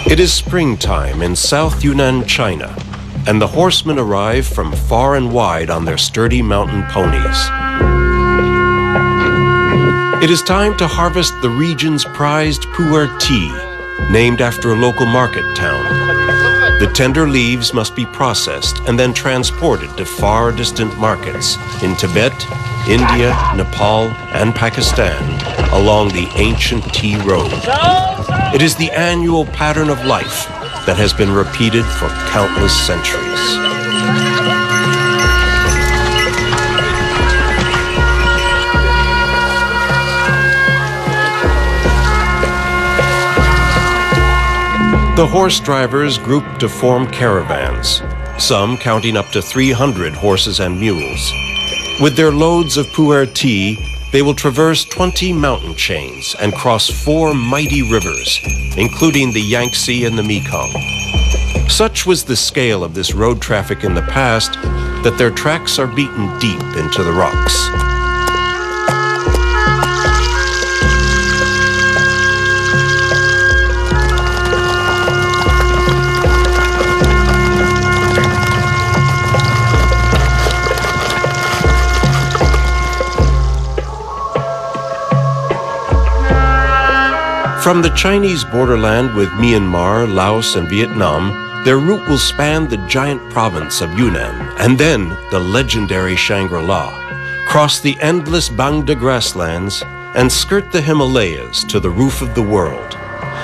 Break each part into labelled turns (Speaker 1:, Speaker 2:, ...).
Speaker 1: It is springtime in South Yunnan, China, and the horsemen arrive from far and wide on their sturdy mountain ponies. It is time to harvest the region's prized Pu-erh tea, named after a local market town. The tender leaves must be processed and then transported to far distant markets in Tibet, India, Nepal, and Pakistan along the ancient Tea Road. It is the annual pattern of life that has been repeated for countless centuries. The horse drivers group to form caravans, some counting up to 300 horses and mules. With their loads of Pu-erh tea, they will traverse 20 mountain chains and cross 4 mighty rivers, including the Yangtze and the Mekong. Such was the scale of this road traffic in the past that their tracks are beaten deep into the rocks. From the Chinese borderland with Myanmar, Laos, and Vietnam, their route will span the giant province of Yunnan and then the legendary Shangri-La, cross the endless Bangda grasslands, and skirt the Himalayas to the roof of the world.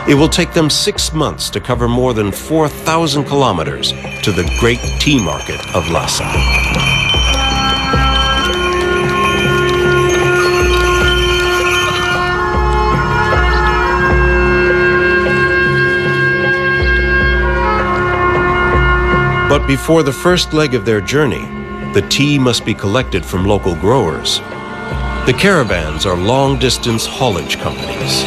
Speaker 1: It will take them 6 months to cover more than 4,000 kilometers to the great tea market of Lhasa. But before the first leg of their journey, the tea must be collected from local growers. The caravans are long-distance haulage companies.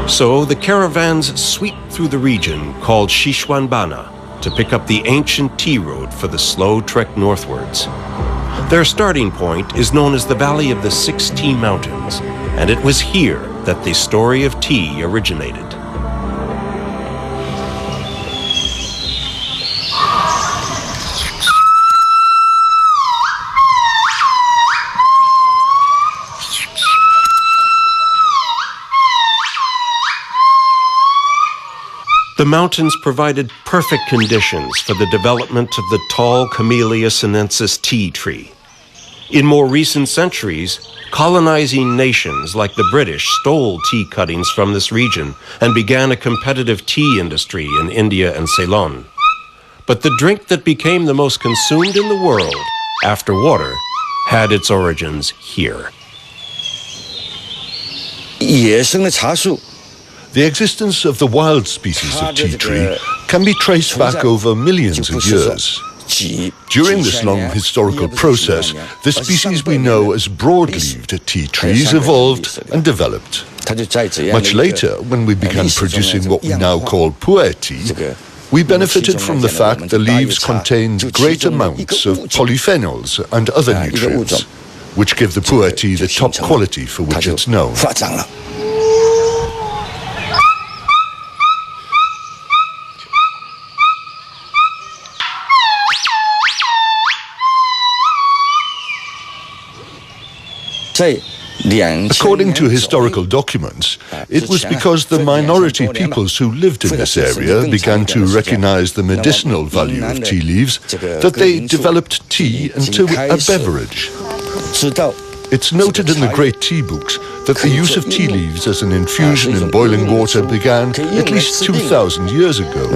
Speaker 1: So the caravans sweep through the region called Sichuanbana to pick up the ancient tea road for the slow trek northwards. Their starting point is known as the Valley of the 6 Tea Mountains, and it was here that the story of tea originated. The mountains provided perfect conditions for the development of the tall Camellia sinensis tea tree. In more recent centuries, colonizing nations like the British stole tea cuttings from this region and began a competitive tea industry in India and Ceylon. But the drink that became the most consumed in the world, after water, had its origins here.
Speaker 2: The existence of the wild species of tea tree can be traced back over millions of years. During this long historical process, the species we know as broad-leaved tea trees evolved and developed. Much later, when we began producing what we now call Pu-erh tea, we benefited from the fact the leaves contained great amounts of polyphenols and other nutrients, which give the Pu-erh tea the top quality for which it's known. According to historical documents, it was because the minority peoples who lived in this area began to recognize the medicinal value of tea leaves that they developed tea into a beverage. It's noted in the great tea books that the use of tea leaves as an infusion in boiling water began at least 2,000 years ago.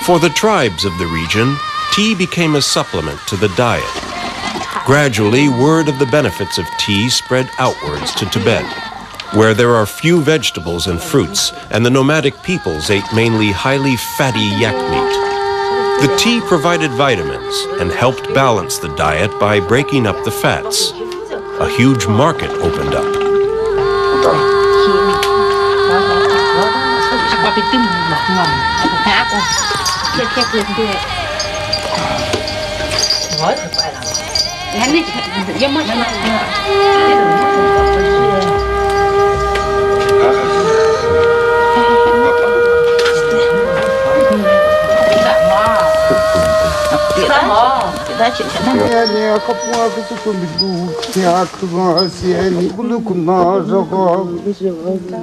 Speaker 1: For the tribes of the region, tea became a supplement to the diet. Gradually, word of the benefits of tea spread outwards to Tibet, where there are few vegetables and fruits, and the nomadic peoples ate mainly highly fatty yak meat. The tea provided vitamins and helped balance the diet by breaking up the fats. A huge market opened up.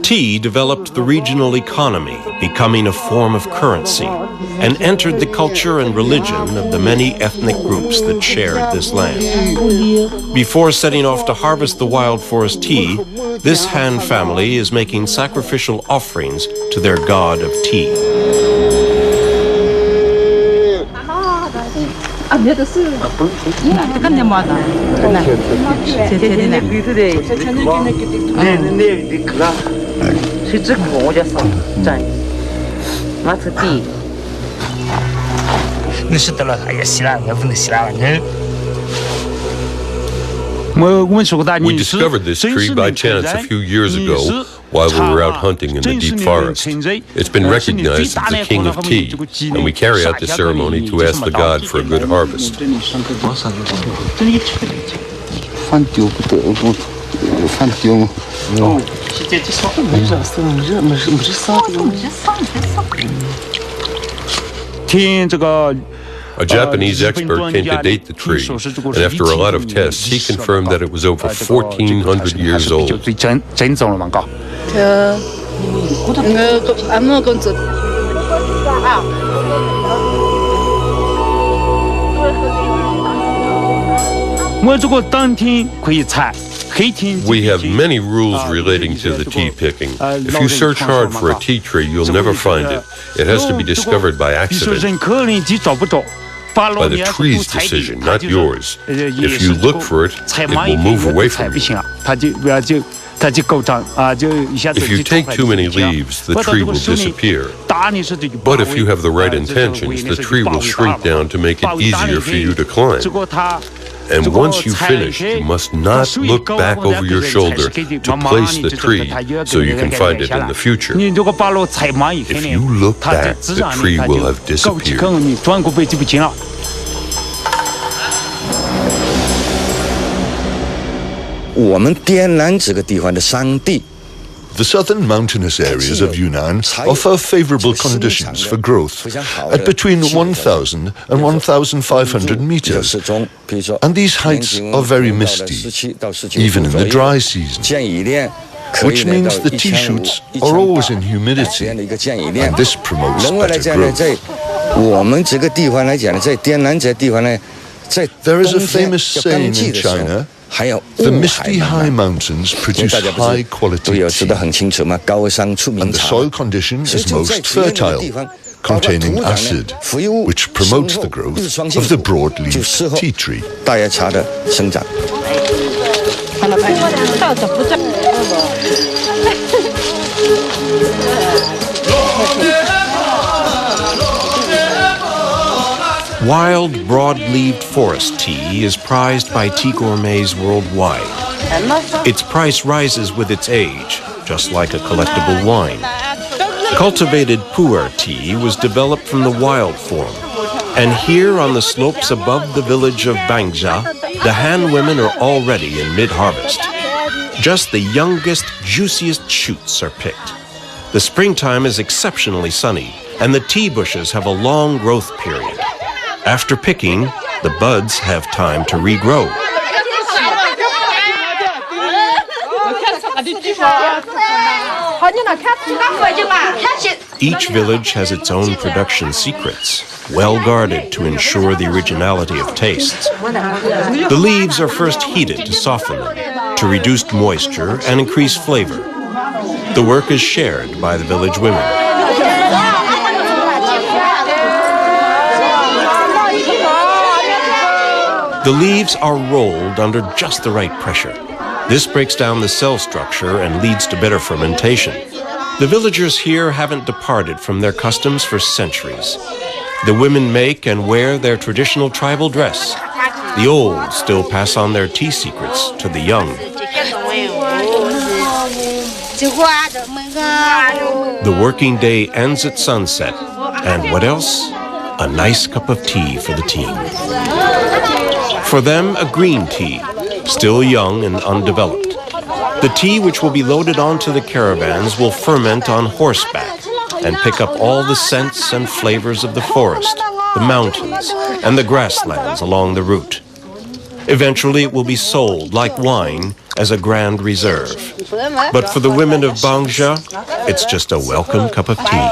Speaker 1: Tea developed the regional economy, becoming a form of currency, and entered the culture and religion of the many ethnic groups that shared this land. Before setting off to harvest the wild forest tea, this Han family is making sacrificial offerings to their god of tea.
Speaker 3: We discovered this tree by chance a few years ago while we were out hunting in the deep forest. It's been recognized as the king of tea, and we carry out this ceremony to ask the god for a good harvest. A Japanese expert came to date the tree, and after a lot of tests, he confirmed that it was over 1,400 years old. We have many rules relating to the tea picking. If you search hard for a tea tree, you'll never find it. It has to be discovered by accident. By the tree's decision, not yours. If you look for it, it will move away from you. If you take too many leaves, the tree will disappear. But if you have the right intentions, the tree will shrink down to make it easier for you to climb. And once you finish, you must not look back over your shoulder to place the tree so you can find it in the future. If you look back, the tree will have disappeared.
Speaker 2: The southern mountainous areas of Yunnan offer favorable conditions for growth at between 1,000 and 1,500 meters, and these heights are very misty, even in the dry season, which means the tea shoots are always in humidity, and this promotes better growth. There is a famous saying in China: the misty high mountains produce high-quality tea, and the soil condition is most fertile, containing acid, which promotes the growth of the broad-leaved tea tree.
Speaker 1: Wild, broad-leaved forest tea is prized by tea gourmets worldwide. Its price rises with its age, just like a collectible wine. Cultivated Pu-erh tea was developed from the wild form, and here on the slopes above the village of Bangja, the Han women are already in mid-harvest. Just the youngest, juiciest shoots are picked. The springtime is exceptionally sunny, and the tea bushes have a long growth period. After picking, the buds have time to regrow. Each village has its own production secrets, well guarded to ensure the originality of tastes. The leaves are first heated to soften them, to reduce moisture and increase flavor. The work is shared by the village women. The leaves are rolled under just the right pressure. This breaks down the cell structure and leads to better fermentation. The villagers here haven't departed from their customs for centuries. The women make and wear their traditional tribal dress. The old still pass on their tea secrets to the young. The working day ends at sunset. And what else? A nice cup of tea for the team. For them, a green tea, still young and undeveloped. The tea which will be loaded onto the caravans will ferment on horseback and pick up all the scents and flavors of the forest, the mountains, and the grasslands along the route. Eventually, it will be sold, like wine, as a grand reserve. But for the women of Bangja, it's just a welcome cup of tea.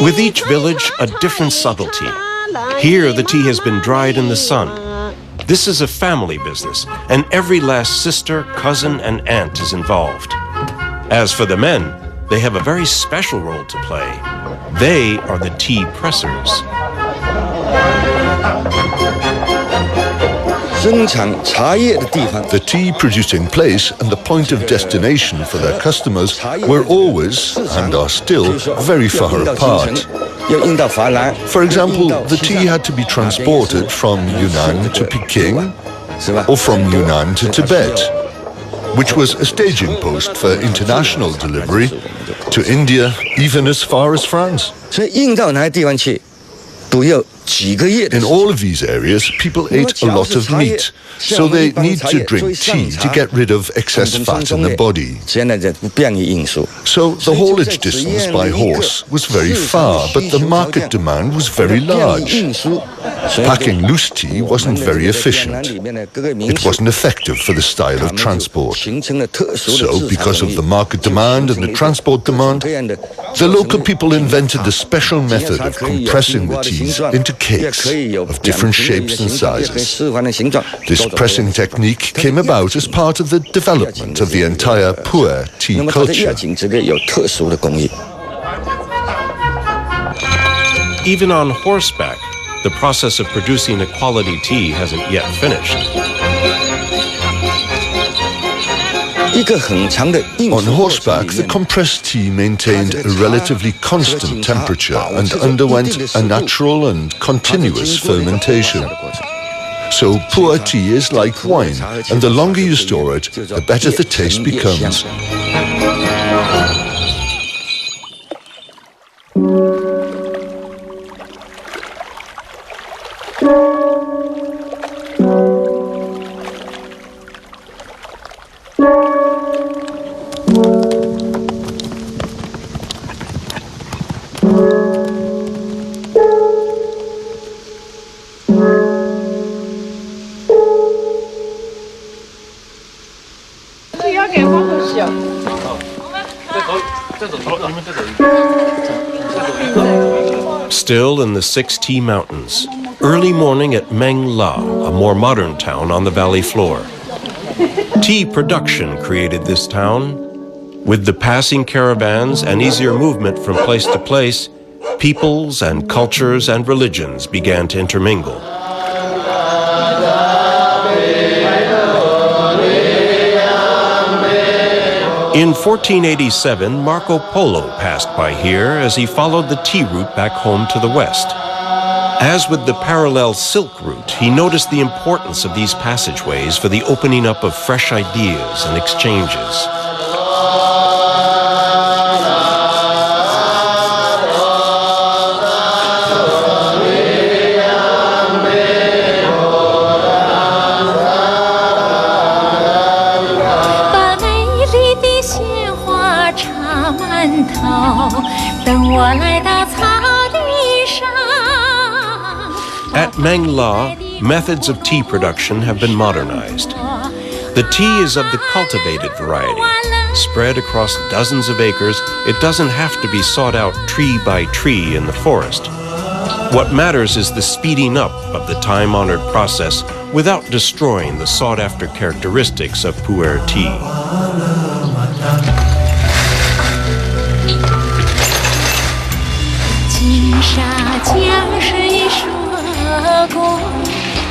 Speaker 1: With each village, a different subtlety. Here, the tea has been dried in the sun. This is a family business, and every last sister, cousin, and aunt is involved. As for the men, they have a very special role to play. They are the tea pressers.
Speaker 2: The tea producing place and the point of destination for their customers were always, and are still, very far apart. For example, the tea had to be transported from Yunnan to Peking, or from Yunnan to Tibet, which was a staging post for international delivery to India, even as far as France. In all of these areas, people ate a lot of meat, so they need to drink tea to get rid of excess fat in the body. So the haulage distance by horse was very far, but the market demand was very large. Packing loose tea wasn't very efficient. It wasn't effective for the style of transport. So, because of the market demand and the transport demand, the local people invented the special method of compressing the teas into cakes of different shapes and sizes. This pressing technique came about as part of the development of the entire Pu-erh tea culture.
Speaker 1: Even on horseback, the process of producing a quality tea hasn't yet finished.
Speaker 2: On horseback, the compressed tea maintained a relatively constant temperature and underwent a natural and continuous fermentation. So Pu-erh tea is like wine, and the longer you store it, the better the taste becomes.
Speaker 1: Still in the 6 Tea Mountains, early morning at Meng La, a more modern town on the valley floor. Tea production created this town. With the passing caravans and easier movement from place to place, peoples and cultures and religions began to intermingle. In 1487, Marco Polo passed by here as he followed the tea route back home to the west. As with the parallel Silk Route, he noticed the importance of these passageways for the opening up of fresh ideas and exchanges. At Meng La, methods of tea production have been modernized. The tea is of the cultivated variety. Spread across dozens of acres, it doesn't have to be sought out tree by tree in the forest. What matters is the speeding up of the time-honored process without destroying the sought-after characteristics of Pu-erh tea.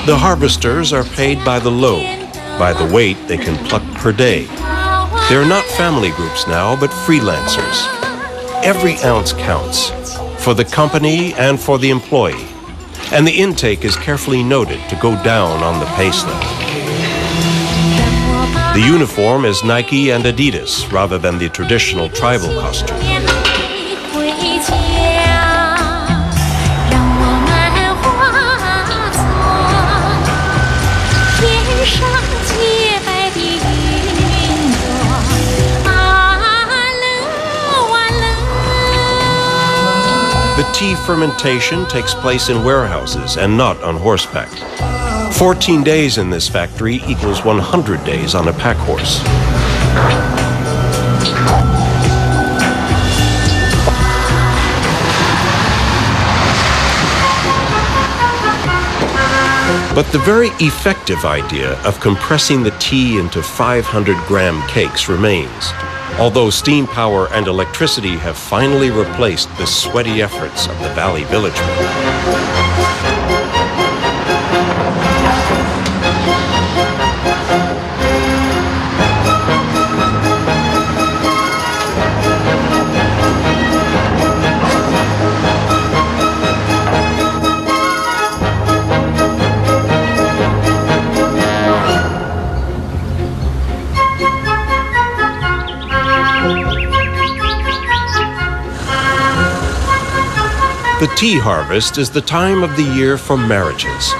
Speaker 1: The harvesters are paid by the load, by the weight they can pluck per day. They're not family groups now, but freelancers. Every ounce counts, for the company and for the employee. And the intake is carefully noted to go down on the pay slip. The uniform is Nike and Adidas rather than the traditional tribal costume. The tea fermentation takes place in warehouses and not on horseback. 14 days in this factory equals 100 days on a pack horse. But the very effective idea of compressing the tea into 500-gram cakes remains, although steam power and electricity have finally replaced the sweaty efforts of the valley villagemen. The tea harvest is the time of the year for marriages.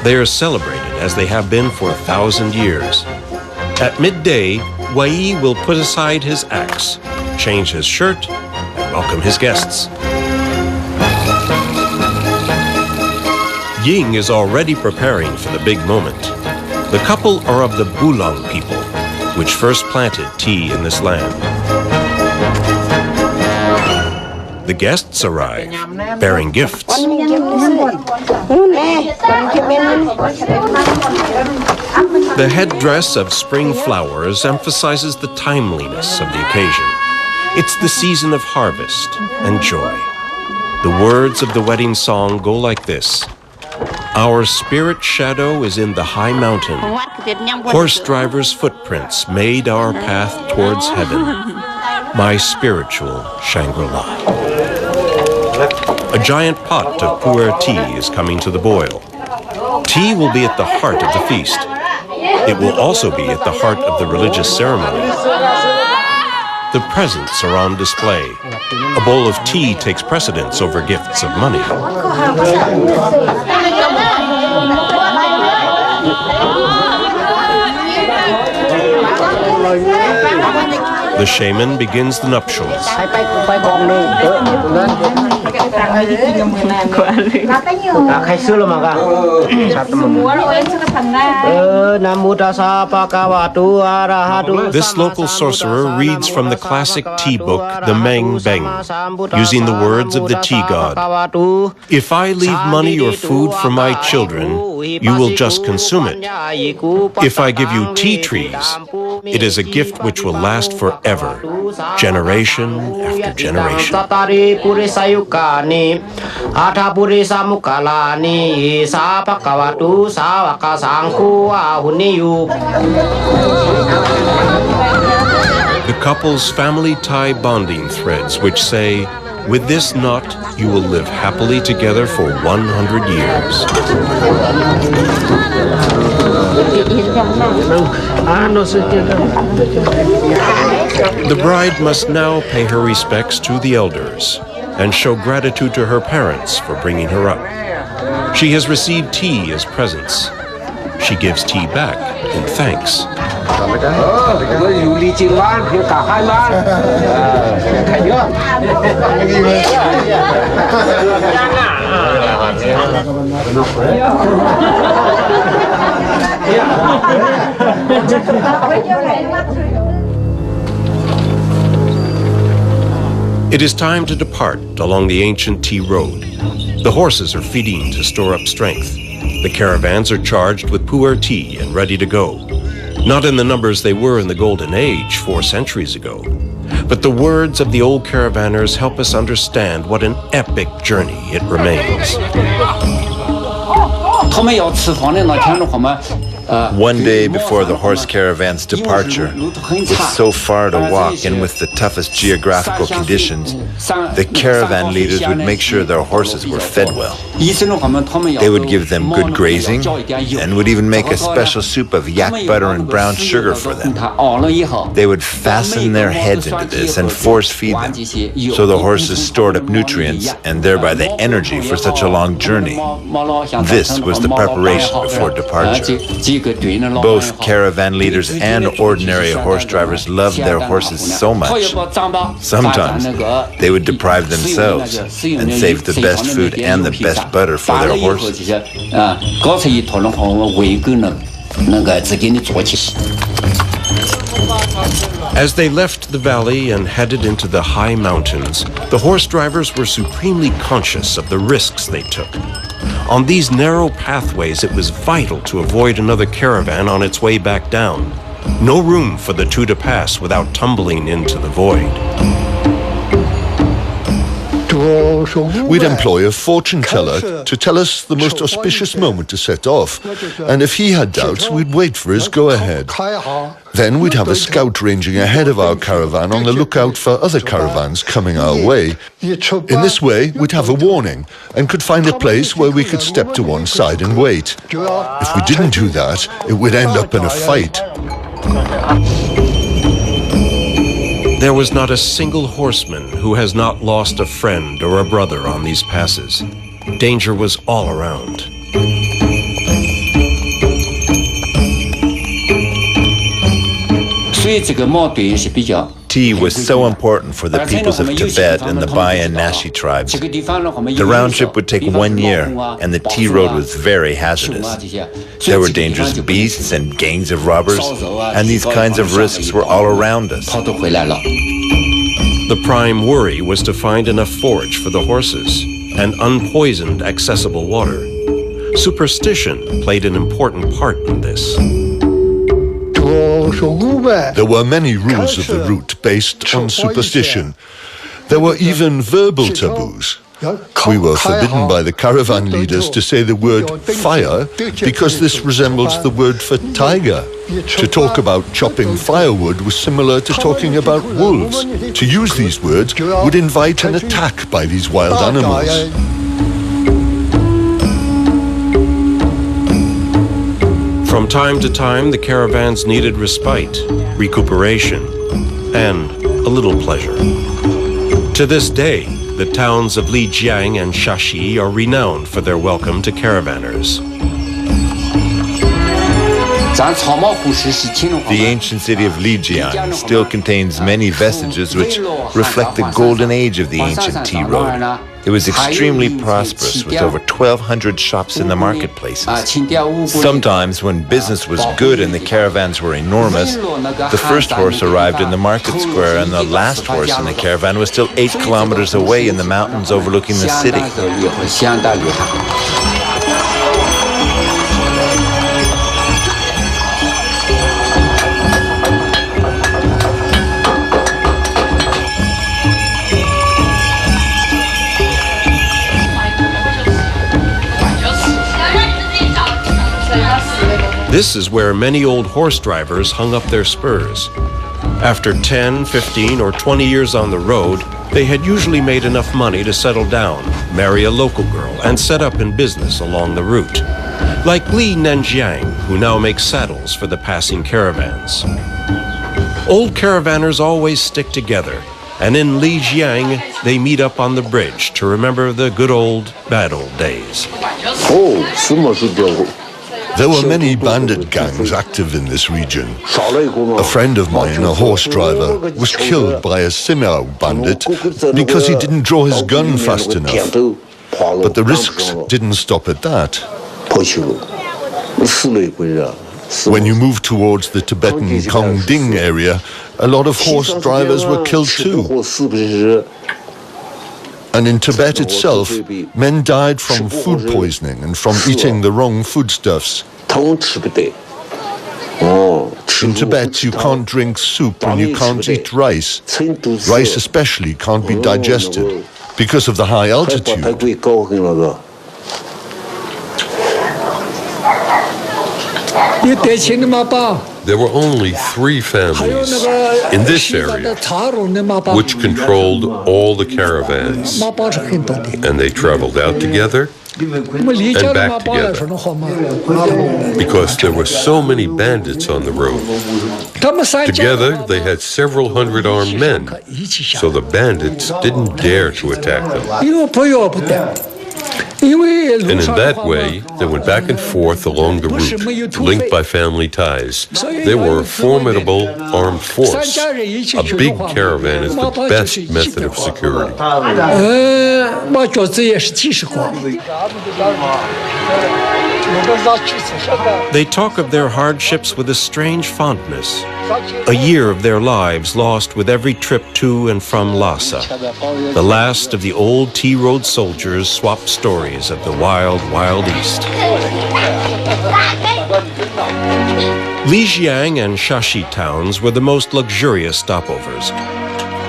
Speaker 1: They are celebrated as they have been for 1,000 years. At midday, Wai will put aside his axe, change his shirt, and welcome his guests. Ying is already preparing for the big moment. The couple are of the Bulang people, which first planted tea in this land. The guests arrive, bearing gifts. The headdress of spring flowers emphasizes the timeliness of the occasion. It's the season of harvest and joy. The words of the wedding song go like this. Our spirit shadow is in the high mountain. Horse drivers' footprints made our path towards heaven. My spiritual Shangri-La. A giant pot of Pu-erh tea is coming to the boil. Tea will be at the heart of the feast. It will also be at the heart of the religious ceremony. The presents are on display. A bowl of tea takes precedence over gifts of money. The shaman begins the nuptials. This local sorcerer reads from the classic tea book, the Meng Beng, using the words of the tea god. If I leave money or food for my children, you will just consume it. If I give you tea trees, it is a gift which will last forever, generation after generation. The couple's family tie bonding threads which say, with this knot, you will live happily together for 100 years. The bride must now pay her respects to the elders and show gratitude to her parents for bringing her up. She has received tea as presents. She gives tea back in thanks. It is time to depart along the ancient tea road. The horses are feeding to store up strength. The caravans are charged with Pu-erh tea and ready to go. Not in the numbers they were in the Golden Age 4 centuries ago, but the words of the old caravanners help us understand what an epic journey it remains.
Speaker 4: One day before the horse caravan's departure, it's so far to walk, and with the toughest geographical conditions, the caravan leaders would make sure their horses were fed well. They would give them good grazing and would even make a special soup of yak butter and brown sugar for them. They would fasten their heads into this and force feed them, so the horses stored up nutrients and thereby the energy for such a long journey. This was the preparation before departure. Both caravan leaders and ordinary horse drivers loved their horses so much. Sometimes they would deprive themselves and save the best food and the best butter for their horses.
Speaker 1: As they left the valley and headed into the high mountains, the horse drivers were supremely conscious of the risks they took. On these narrow pathways, it was vital to avoid another caravan on its way back down. No room for the two to pass without tumbling into the void.
Speaker 2: We'd employ a fortune teller to tell us the most auspicious moment to set off, and if he had doubts, we'd wait for his go-ahead. Then we'd have a scout ranging ahead of our caravan on the lookout for other caravans coming our way. In this way, we'd have a warning and could find a place where we could step to one side and wait. If we didn't do that, it would end up in a fight.
Speaker 1: There was not a single horseman who has not lost a friend or a brother on these passes. Danger was all around.
Speaker 4: Tea was so important for the peoples of Tibet and the Bai and Nashi tribes. The round trip would take 1 year, and the tea road was very hazardous. There were dangerous beasts and gangs of robbers, and these kinds of risks were all around us.
Speaker 1: The prime worry was to find enough forage for the horses and unpoisoned, accessible water. Superstition played an important part in this.
Speaker 2: There were many rules of the route based on superstition. There were even verbal taboos. We were forbidden by the caravan leaders to say the word fire because this resembles the word for tiger. To talk about chopping firewood was similar to talking about wolves. To use these words would invite an attack by these wild animals.
Speaker 1: From time to time, the caravans needed respite, recuperation, and a little pleasure. To this day, the towns of Lijiang and Shaxi are renowned for their welcome to caravanners.
Speaker 4: The ancient city of Lijiang still contains many vestiges which reflect the golden age of the ancient tea road. It was extremely prosperous, with over 1,200 shops in the marketplaces. Sometimes, when business was good and the caravans were enormous, the first horse arrived in the market square and the last horse in the caravan was still 8 kilometers away in the mountains overlooking the city.
Speaker 1: This is where many old horse drivers hung up their spurs. After 10, 15, or 20 years on the road, they had usually made enough money to settle down, marry a local girl, and set up in business along the route. Like Li Nanjiang, who now makes saddles for the passing caravans. Old caravanners always stick together, and in Lijiang, they meet up on the bridge to remember the good old, bad old days.
Speaker 2: There were many bandit gangs active in this region. A friend of mine, a horse driver, was killed by a Simao bandit because he didn't draw his gun fast enough. But the risks didn't stop at that. When you move towards the Tibetan Kongding area, a lot of horse drivers were killed too. And in Tibet itself, men died from food poisoning and from eating the wrong foodstuffs. In Tibet, you can't drink soup and you can't eat rice. Rice especially can't be digested because of the high altitude.
Speaker 3: There were only 3 families in this area which controlled all the caravans, and they traveled out together and back together because there were so many bandits on the road. Together, they had several hundred armed men, so the bandits didn't dare to attack them. And in that way, they went back and forth along the route, linked by family ties. They were a formidable armed force. A big caravan is the best method of security.
Speaker 1: They talk of their hardships with a strange fondness. A year of their lives lost with every trip to and from Lhasa. The last of the old Tea Road soldiers swapped stories of the wild, wild East. Lijiang and Shashi towns were the most luxurious stopovers.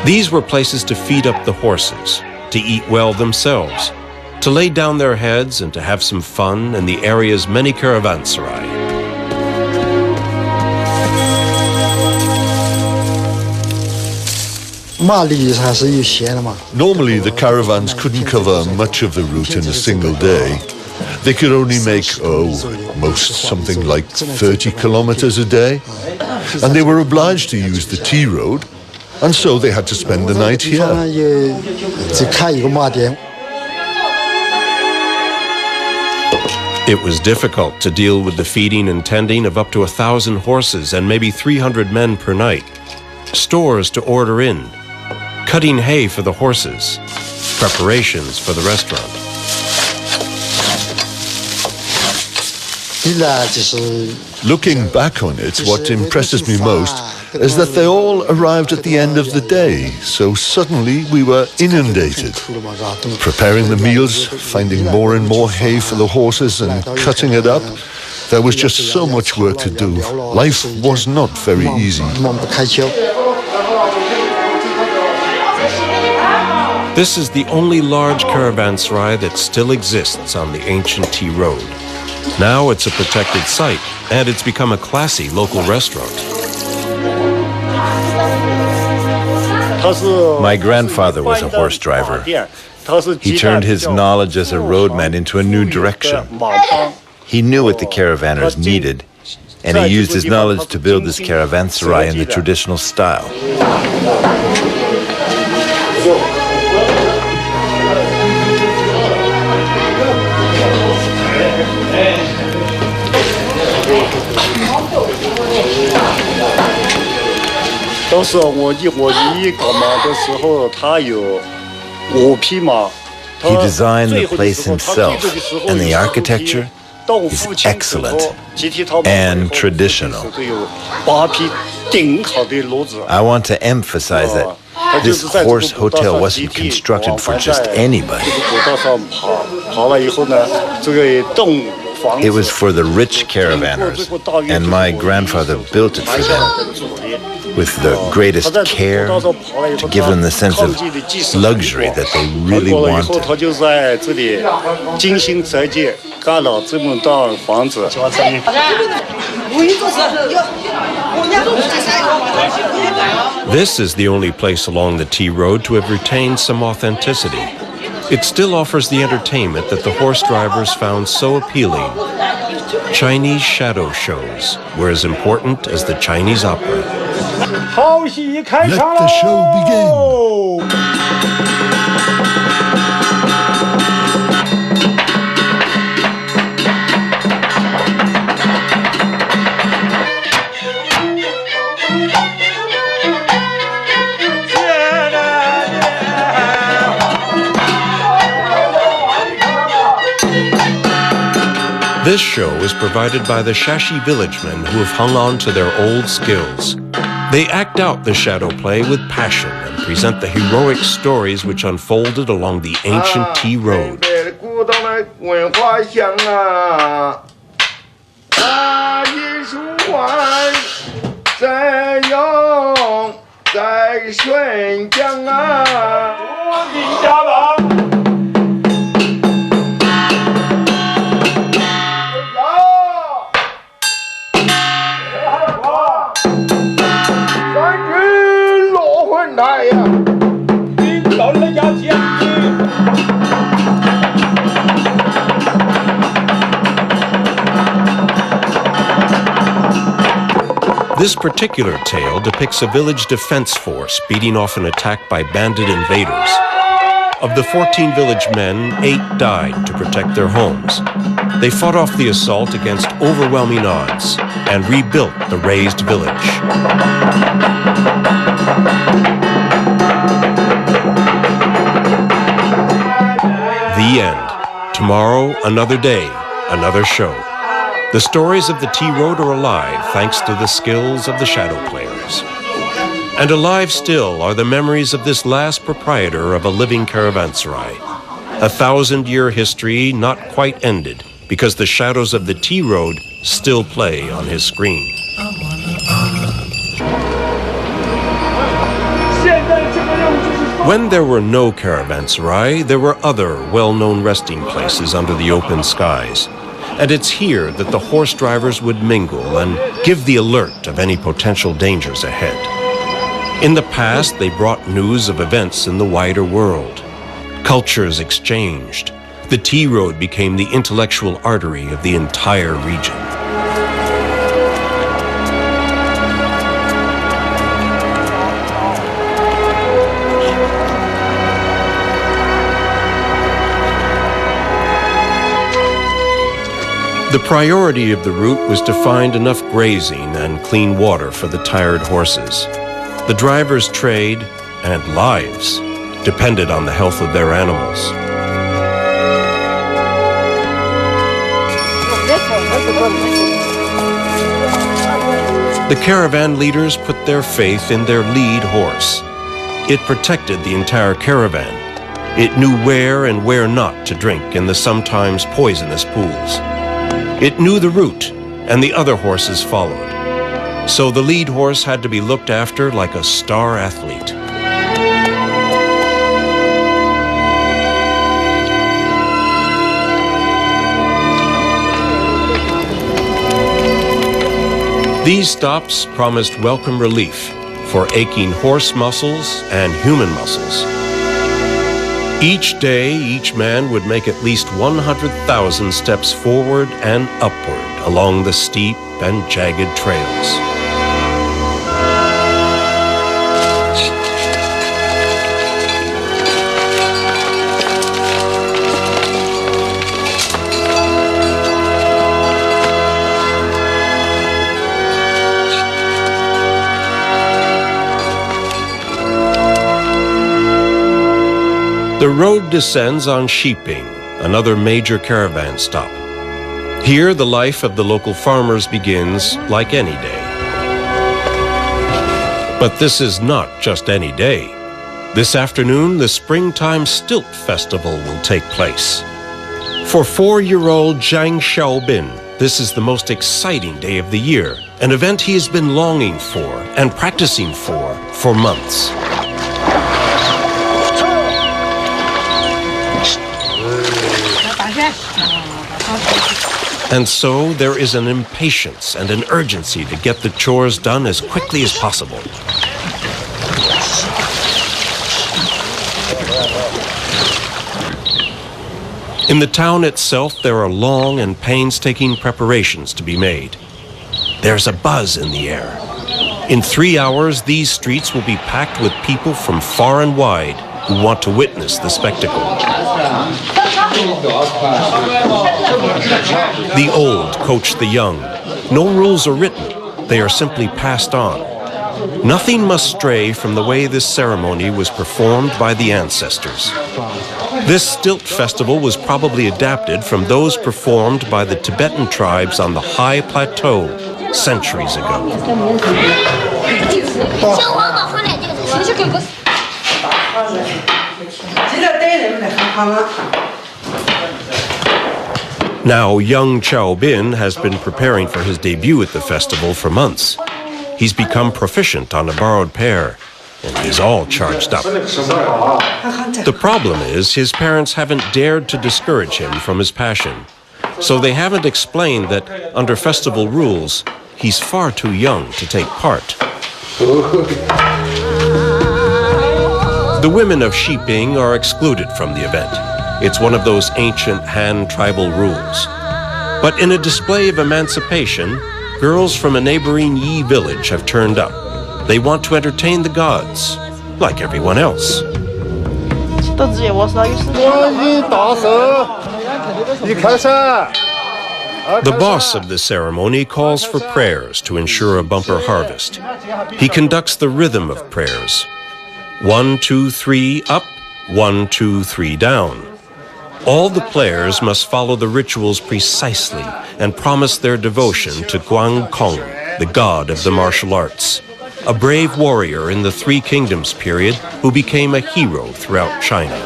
Speaker 1: These were places to feed up the horses, to eat well themselves, to lay down their heads and to have some fun in the area's many caravanserai.
Speaker 2: Normally, the caravans couldn't cover much of the route in a single day. They could only make, something like 30 kilometers a day. And they were obliged to use the tea road, and so they had to spend the night here.
Speaker 1: It was difficult to deal with the feeding and tending of up to 1,000 horses and maybe 300 men per night. Stores to order in, cutting hay for the horses, preparations for the restaurant.
Speaker 2: Looking back on it, what impresses me most is that they all arrived at the end of the day, so suddenly we were inundated. Preparing the meals, finding more and more hay for the horses and cutting it up, there was just so much work to do. Life was not very easy.
Speaker 1: This is the only large caravanserai that still exists on the ancient Tea Road. Now it's a protected site, and it's become a classy local restaurant.
Speaker 4: My grandfather was a horse driver. He turned his knowledge as a roadman into a new direction. He knew what the caravanners needed, and he used his knowledge to build this caravanserai in the traditional style. He designed the place himself, and the architecture is excellent and traditional. I want to emphasize that this horse hotel wasn't constructed for just anybody. It was for the rich caravanners, and my grandfather built it for them with the greatest care to give them the sense of luxury that they really wanted.
Speaker 1: This is the only place along the Tea Road to have retained some authenticity. It still offers the entertainment that the horse drivers found so appealing. Chinese shadow shows were as important as the Chinese opera.
Speaker 2: Let the show begin.
Speaker 1: This show is provided by the Shashi villagemen who have hung on to their old skills. They act out the shadow play with passion and present the heroic stories which unfolded along the ancient Tea Road.
Speaker 5: 在顺江啊，我的家吧。
Speaker 1: This particular tale depicts a village defense force beating off an attack by bandit invaders. Of the 14 village men, 8 died to protect their homes. They fought off the assault against overwhelming odds and rebuilt the razed village. The end. Tomorrow, another day, another show. The stories of the Tea Road are alive thanks to the skills of the shadow players. And alive still are the memories of this last proprietor of a living caravanserai. A 1,000-year history not quite ended because the shadows of the Tea Road still play on his screen. When there were no caravanserai, there were other well-known resting places under the open skies. And it's here that the horse drivers would mingle and give the alert of any potential dangers ahead. In the past, they brought news of events in the wider world. Cultures exchanged. The Tea Road became the intellectual artery of the entire region. The priority of the route was to find enough grazing and clean water for the tired horses. The drivers' trade and lives depended on the health of their animals. The caravan leaders put their faith in their lead horse. It protected the entire caravan. It knew where and where not to drink in the sometimes poisonous pools. It knew the route, and the other horses followed. So the lead horse had to be looked after like a star athlete. These stops promised welcome relief for aching horse muscles and human muscles. Each day, each man would make at least 100,000 steps forward and upward along the steep and jagged trails. The road descends on Shiping, another major caravan stop. Here, the life of the local farmers begins like any day. But this is not just any day. This afternoon, the springtime Stilt Festival will take place. For 4-year-old Zhang Xiaobin, this is the most exciting day of the year, an event he has been longing for and practicing for months. And so there is an impatience and an urgency to get the chores done as quickly as possible. In the town itself, there are long and painstaking preparations to be made. There's a buzz in the air. In 3 hours, these streets will be packed with people from far and wide who want to witness the spectacle. The old coach the young. No rules are written. They are simply passed on. Nothing must stray from the way this ceremony was performed by the ancestors. This Stilt Festival was probably adapted from those performed by the Tibetan tribes on the high plateau centuries ago. Now, young Xiaobin has been preparing for his debut at the festival for months. He's become proficient on a borrowed pair, and he's all charged up. The problem is his parents haven't dared to discourage him from his passion, so they haven't explained that under festival rules, he's far too young to take part. The women of Shiping are excluded from the event. It's one of those ancient Han tribal rules. But in a display of emancipation, girls from a neighboring Yi village have turned up. They want to entertain the gods, like everyone else. The boss of the ceremony calls for prayers to ensure a bumper harvest. He conducts the rhythm of prayers. 1, 2, 3 up, 1, 2, 3 down. All the players must follow the rituals precisely and promise their devotion to Guang Kong, the god of the martial arts, a brave warrior in the Three Kingdoms period who became a hero throughout China.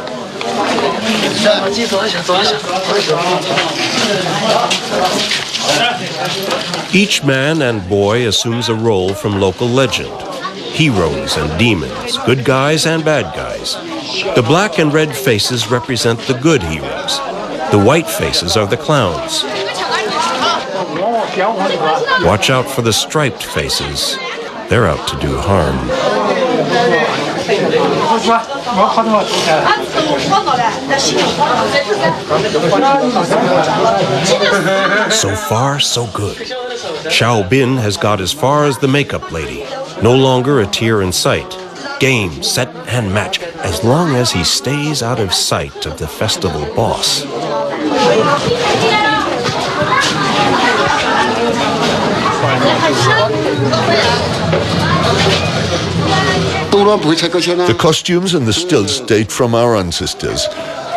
Speaker 1: Each man and boy assumes a role from local legend. Heroes and demons, good guys and bad guys. The black and red faces represent the good heroes. The white faces are the clowns. Watch out for the striped faces. They're out to do harm. So far, so good. Xiao Bin has got as far as the makeup lady. No longer a tear in sight. Game, set, and match, as long as he stays out of sight of the festival boss.
Speaker 2: The costumes and the stilts date from our ancestors.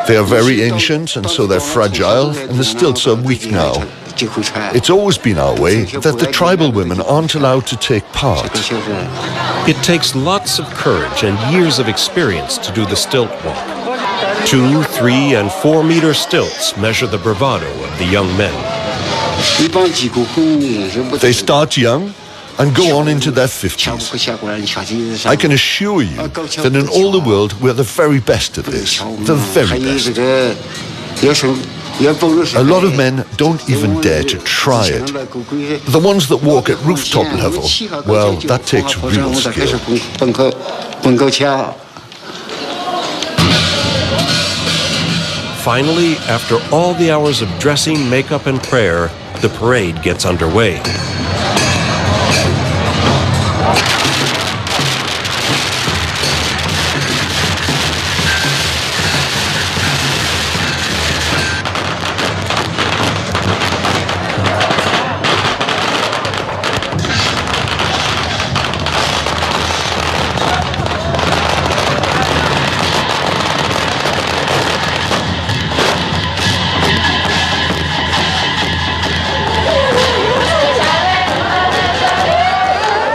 Speaker 2: They are very ancient, and so they're fragile, and the stilts are weak now. It's always been our way that the tribal women aren't allowed to take part.
Speaker 1: It takes lots of courage and years of experience to do the stilt walk. 2, 3, and 4 meter stilts measure the bravado of the young men.
Speaker 2: They start young and go on into their 50s. I can assure you that in all the world we're the very best at this. The very best. A lot of men don't even dare to try it. The ones that walk at rooftop level, well, that takes real skill.
Speaker 1: Finally, after all the hours of dressing, makeup, and prayer, the parade gets underway.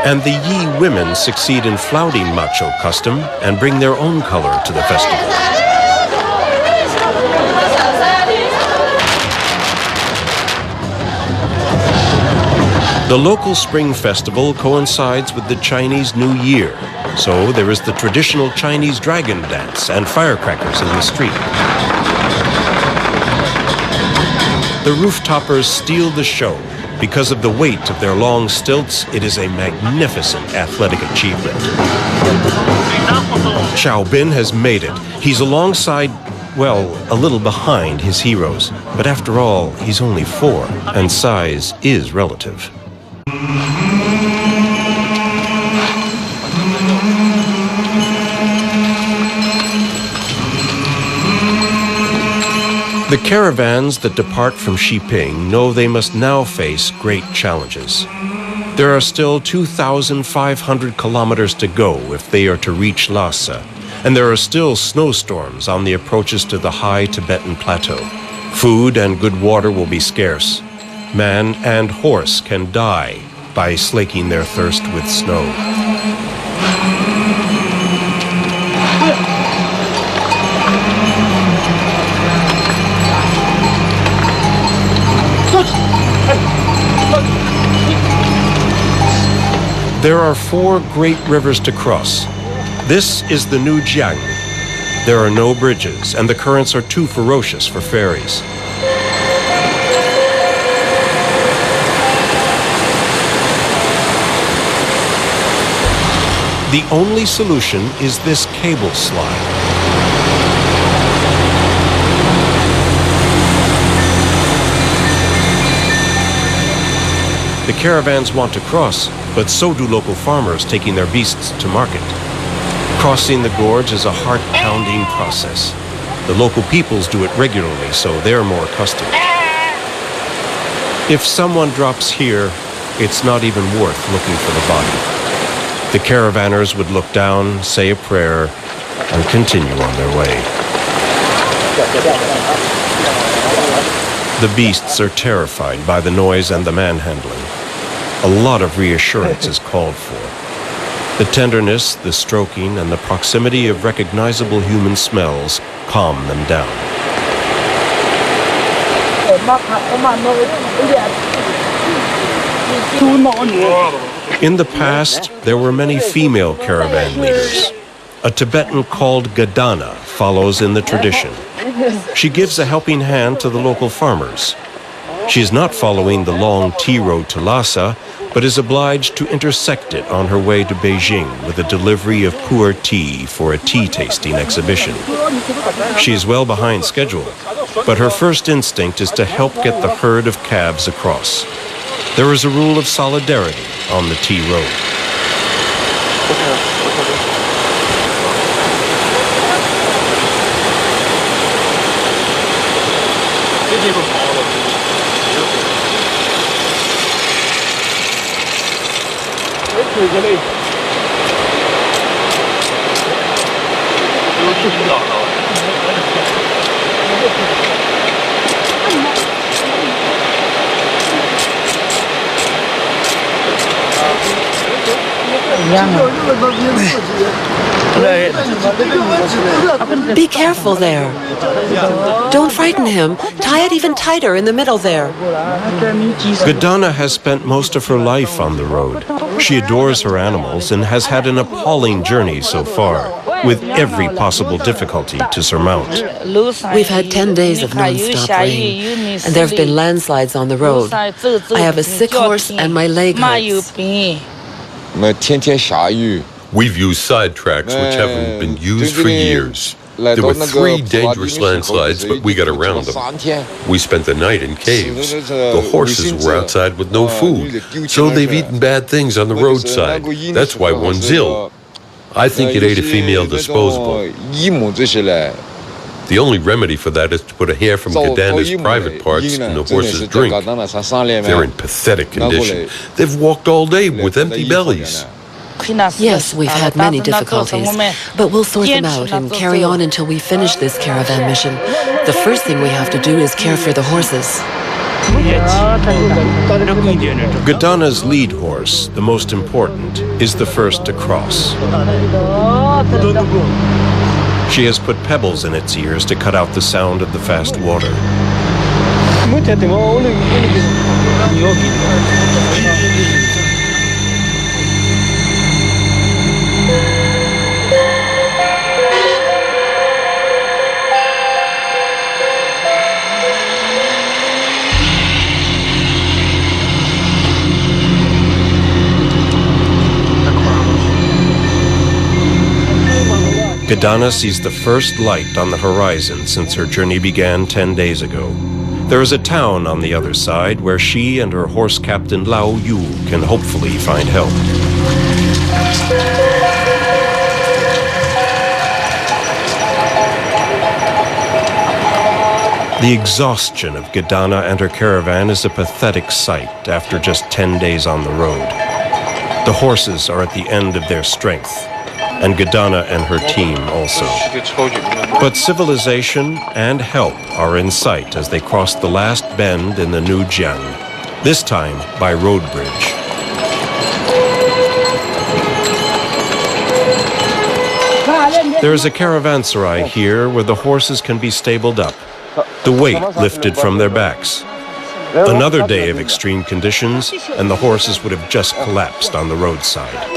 Speaker 1: And the Yi women succeed in flouting macho custom and bring their own color to the festival. The local spring festival coincides with the Chinese New Year, so there is the traditional Chinese dragon dance and firecrackers in the street. The roof-toppers steal the show. Because of the weight of their long stilts, it is a magnificent athletic achievement. Xiao Bin has made it. He's alongside, well, a little behind his heroes. But after all, he's only 4, and size is relative. The caravans that depart from Shiping know they must now face great challenges. There are still 2,500 kilometers to go if they are to reach Lhasa, and there are still snowstorms on the approaches to the high Tibetan plateau. Food and good water will be scarce. Man and horse can die by slaking their thirst with snow. There are 4 great rivers to cross: This is the New Jiang. There are no bridges, and the currents are too ferocious for ferries. The only solution is this cable slide. The caravans want to cross, but so do local farmers taking their beasts to market. Crossing the gorge is a heart-pounding process. The local peoples do it regularly, so they're more accustomed. If someone drops here, it's not even worth looking for the body. The caravanners would look down, say a prayer, and continue on their way. The beasts are terrified by the noise and the manhandling. A lot of reassurance is called for. The tenderness, the stroking, and the proximity of recognizable human smells calm them down. In the past, there were many female caravan leaders. A Tibetan called Gadana follows in the tradition. She gives a helping hand to the local farmers. She is not following the long tea road to Lhasa, but is obliged to intersect it on her way to Beijing with a delivery of Pu-erh tea for a tea-tasting exhibition. She is well behind schedule, but her first instinct is to help get the herd of calves across. There is a rule of solidarity on the tea road.
Speaker 6: Be careful there. Don't frighten him. Tie it even tighter in the middle there.
Speaker 1: Gadana has spent most of her life on the road. She adores her animals and has had an appalling journey so far, with every possible difficulty to surmount.
Speaker 6: We've had 10 days of non-stop rain, and there have been landslides on the road. I have a sick horse and my leg hurts.
Speaker 3: We've used side tracks which haven't been used for years. There were 3 dangerous landslides, but we got around them. We spent the night in caves. The horses were outside with no food, so they've eaten bad things on the roadside. That's why one's ill. I think it ate a female disposable. The only remedy for that is to put a hair from Gadana's private parts in the horse's drink. They're in pathetic condition. They've walked all day with empty bellies.
Speaker 6: Yes, we've had many difficulties, but we'll sort them out and carry on until we finish this caravan mission. The first thing we have to do is care for the horses.
Speaker 1: Gadana's lead horse, the most important, is the first to cross. She has put pebbles in its ears to cut out the sound of the fast water. Gadana sees the first light on the horizon since her journey began 10 days ago. There is a town on the other side where she and her horse captain Lao Yu can hopefully find help. The exhaustion of Gadana and her caravan is a pathetic sight after just 10 days on the road. The horses are at the end of their strength, and Gadana and her team also. But civilization and help are in sight as they cross the last bend in the New Jiang, this time by road bridge. There is a caravanserai here where the horses can be stabled up, the weight lifted from their backs. Another day of extreme conditions, and the horses would have just collapsed on the roadside.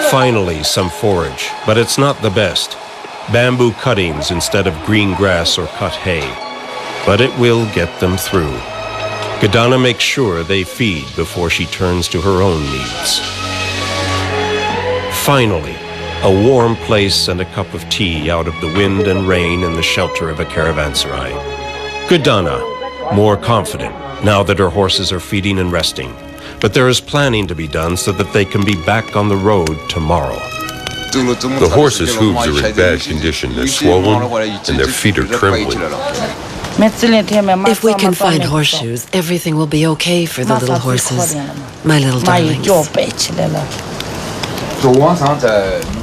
Speaker 1: Finally, some forage, but it's not the best. Bamboo cuttings instead of green grass or cut hay. But it will get them through. Gadana makes sure they feed before she turns to her own needs. Finally, a warm place and a cup of tea out of the wind and rain in the shelter of a caravanserai. Gadana, more confident now that her horses are feeding and resting. But there is planning to be done so that they can be back on the road tomorrow.
Speaker 3: The horses' hooves are in bad condition. They're swollen and their feet are trembling.
Speaker 6: If we can find horseshoes, everything will be okay for the little horses, my little darlings.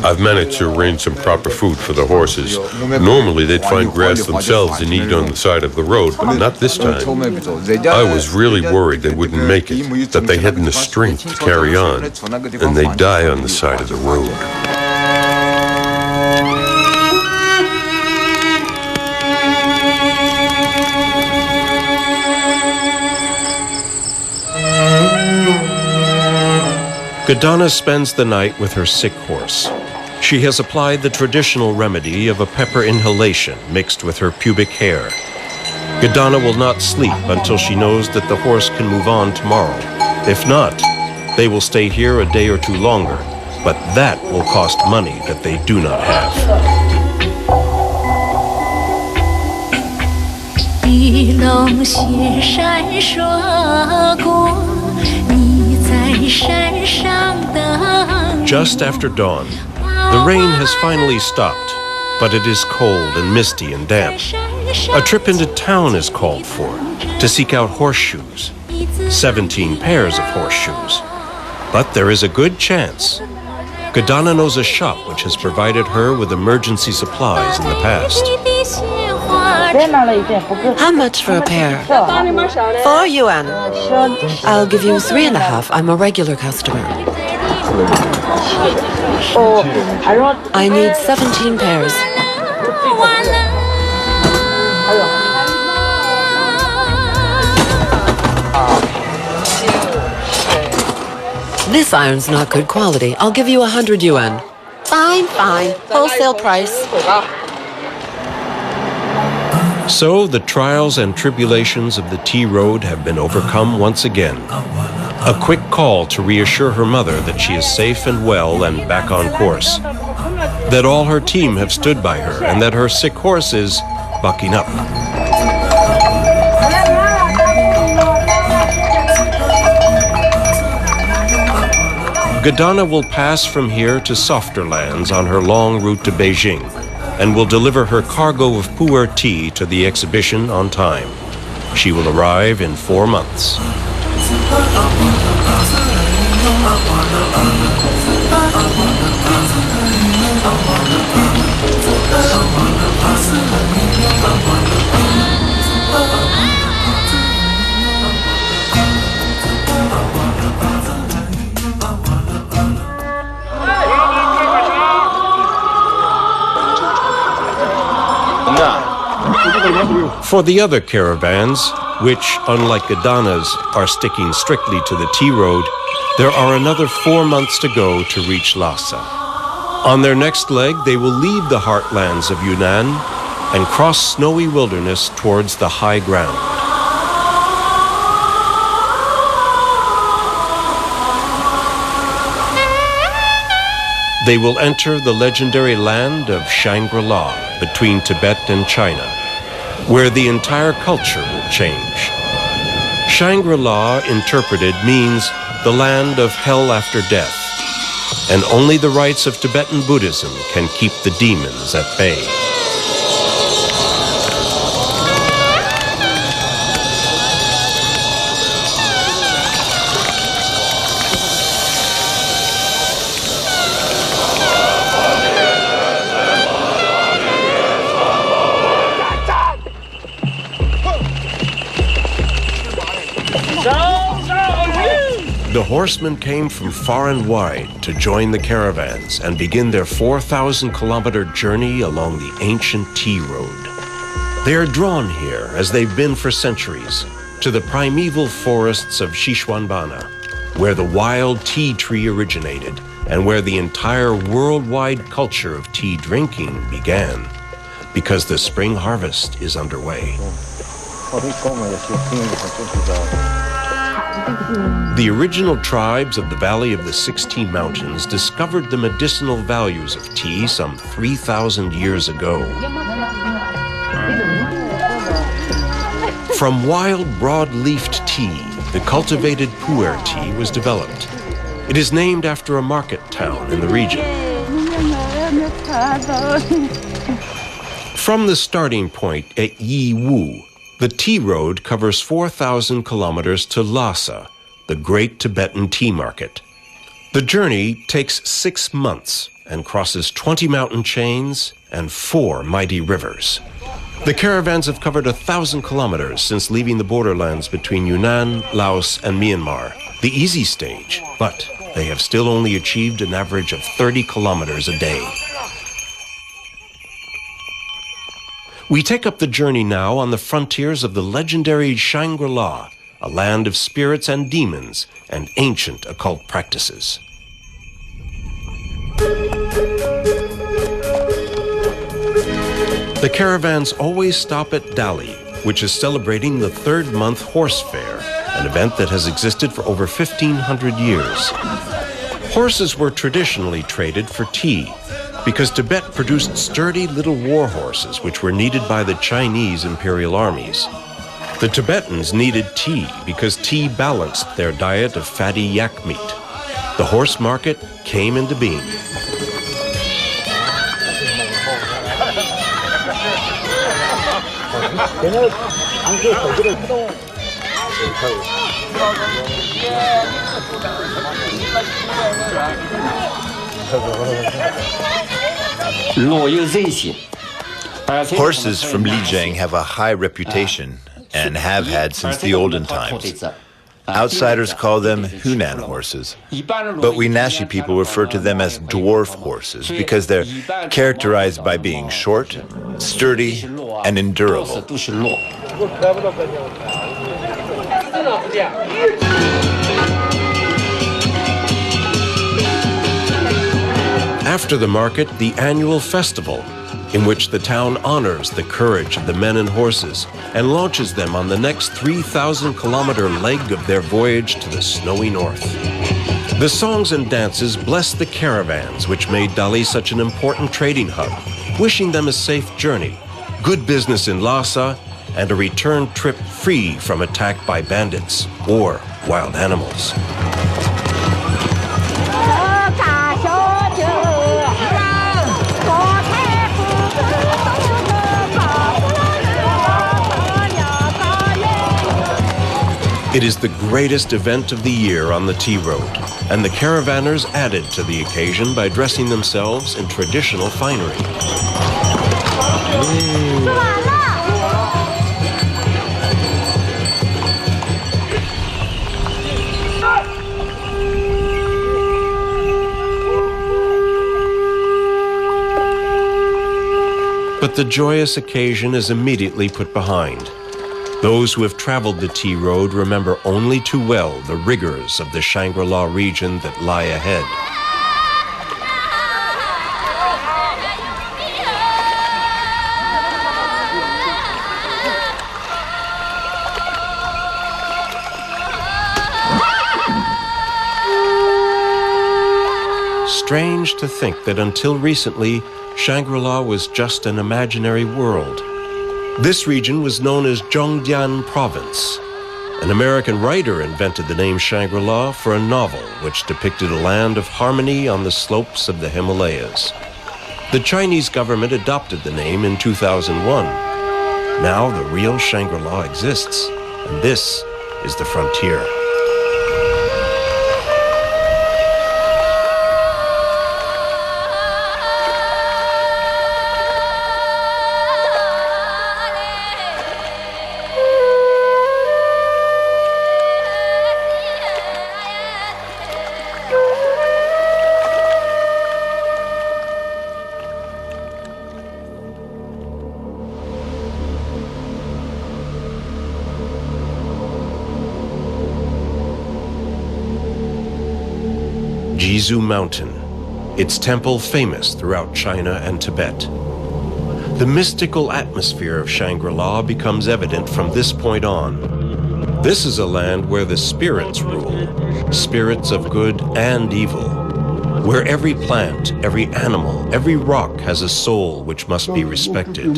Speaker 3: I've managed to arrange some proper food for the horses. Normally they'd find grass themselves and eat on the side of the road, but not this time. I was really worried they wouldn't make it, that they hadn't the strength to carry on, and they'd die on the side of the road.
Speaker 1: Gadana spends the night with her sick horse. She has applied the traditional remedy of a pepper inhalation mixed with her pubic hair. Gadana will not sleep until she knows that the horse can move on tomorrow. If not, they will stay here a day or two longer, but that will cost money that they do not have. Just after dawn, the rain has finally stopped, but it is cold and misty and damp. A trip into town is called for to seek out horseshoes, 17 pairs of horseshoes. But there is a good chance. Gadana knows a shop which has provided her with emergency supplies in the past.
Speaker 6: How much for a pair? 4 yuan. I'll give you 3.5. I'm a regular customer. I need 17 pairs. This iron's not good quality. I'll give you 100 yuan. Fine, fine. Wholesale price.
Speaker 1: So the trials and tribulations of the tea road have been overcome once again. A quick call to reassure her mother that she is safe and well and back on course. That all her team have stood by her and that her sick horse is bucking up. Gadana will pass from here to softer lands on her long route to Beijing and will deliver her cargo of Pu-erh tea to the exhibition on time. She will arrive in 4 months. For the other caravans, which, unlike Gadana's, are sticking strictly to the tea road, there are another 4 months to go to reach Lhasa. On their next leg, they will leave the heartlands of Yunnan and cross snowy wilderness towards the high ground. They will enter the legendary land of Shangri-La between Tibet and China, where the entire culture will change. Shangri-La, interpreted, means the land of hell after death, and only the rites of Tibetan Buddhism can keep the demons at bay. The horsemen came from far and wide to join the caravans and begin their 4,000-kilometer journey along the ancient tea road. They are drawn here, as they've been for centuries, to the primeval forests of Xishuangbanna, where the wild tea tree originated and where the entire worldwide culture of tea drinking began, because the spring harvest is underway. The original tribes of the Valley of the 16 Mountains discovered the medicinal values of tea some 3,000 years ago. From wild broad-leafed tea, the cultivated Pu-erh tea was developed. It is named after a market town in the region. From the starting point at Yiwu, the tea road covers 4,000 kilometers to Lhasa, the great Tibetan tea market. The journey takes 6 months and crosses 20 mountain chains and 4 mighty rivers. The caravans have covered 1,000 kilometers since leaving the borderlands between Yunnan, Laos, and Myanmar, the easy stage, but they have still only achieved an average of 30 kilometers a day. We take up the journey now on the frontiers of the legendary Shangri-La, a land of spirits and demons and ancient occult practices. The caravans always stop at Dali, which is celebrating the 3rd month horse fair, an event that has existed for over 1,500 years. Horses were traditionally traded for tea, because Tibet produced sturdy little war horses which were needed by the Chinese imperial armies. The Tibetans needed tea because tea balanced their diet of fatty yak meat. The horse market came into being.
Speaker 4: Horses from Lijiang have a high reputation and have had since the olden times. Outsiders call them Hunan horses, but we Nashi people refer to them as dwarf horses because they're characterized by being short, sturdy, and endurable.
Speaker 1: After the market, the annual festival, in which the town honors the courage of the men and horses and launches them on the next 3,000-kilometer leg of their voyage to the snowy north. The songs and dances bless the caravans which made Dali such an important trading hub, wishing them a safe journey, good business in Lhasa, and a return trip free from attack by bandits or wild animals. It is the greatest event of the year on the tea road, and the caravanners added to the occasion by dressing themselves in traditional finery. But the joyous occasion is immediately put behind. Those who have traveled the tea road remember only too well the rigors of the Shangri-La region that lie ahead. Strange to think that until recently, Shangri-La was just an imaginary world. This region was known as Zhongjian Province. An American writer invented the name Shangri-La for a novel which depicted a land of harmony on the slopes of the Himalayas. The Chinese government adopted the name in 2001. Now the real Shangri-La exists, and this is the frontier. Jizu Mountain, its temple famous throughout China and Tibet. The mystical atmosphere of Shangri-La becomes evident from this point on. This is a land where the spirits rule, spirits of good and evil, where every plant, every animal, every rock has a soul which must be respected.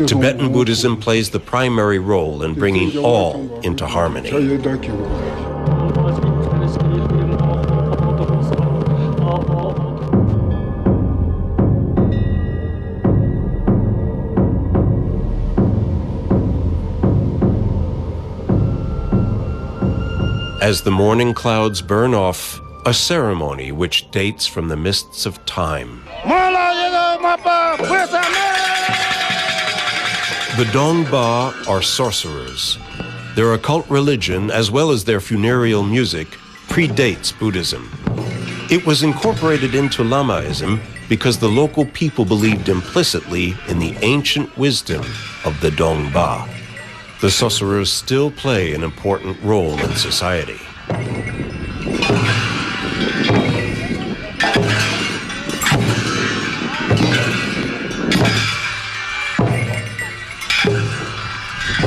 Speaker 1: Tibetan Buddhism plays the primary role in bringing all into harmony. As the morning clouds burn off, a ceremony which dates from the mists of time. The Dongba are sorcerers. Their occult religion, as well as their funereal music, predates Buddhism. It was incorporated into Lamaism because the local people believed implicitly in the ancient wisdom of the Dongba. The sorcerers still play an important role in society.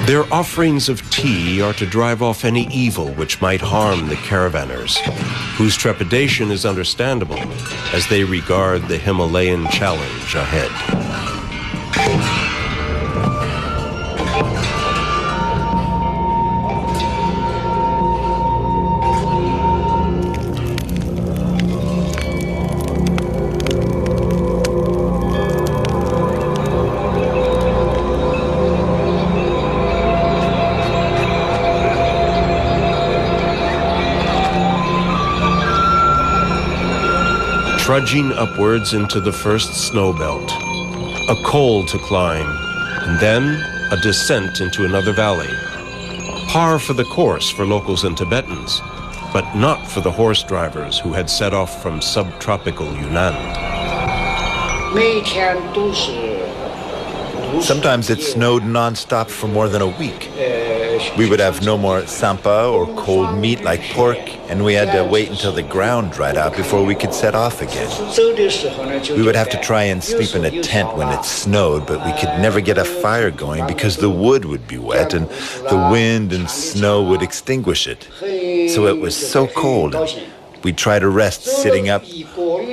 Speaker 1: Their offerings of tea are to drive off any evil which might harm the caravanners, whose trepidation is understandable as they regard the Himalayan challenge ahead. Trudging upwards into the first snow belt, a col to climb, and then a descent into another valley. Par for the course for locals and Tibetans, but not for the horse drivers who had set off from subtropical Yunnan.
Speaker 4: Sometimes it snowed non-stop for more than a week. We would have no more sampa or cold meat like pork, and we had to wait until the ground dried out before we could set off again. We would have to try and sleep in a tent when it snowed, but we could never get a fire going because the wood would be wet and the wind and snow would extinguish it. So it was so cold. We'd try to rest sitting up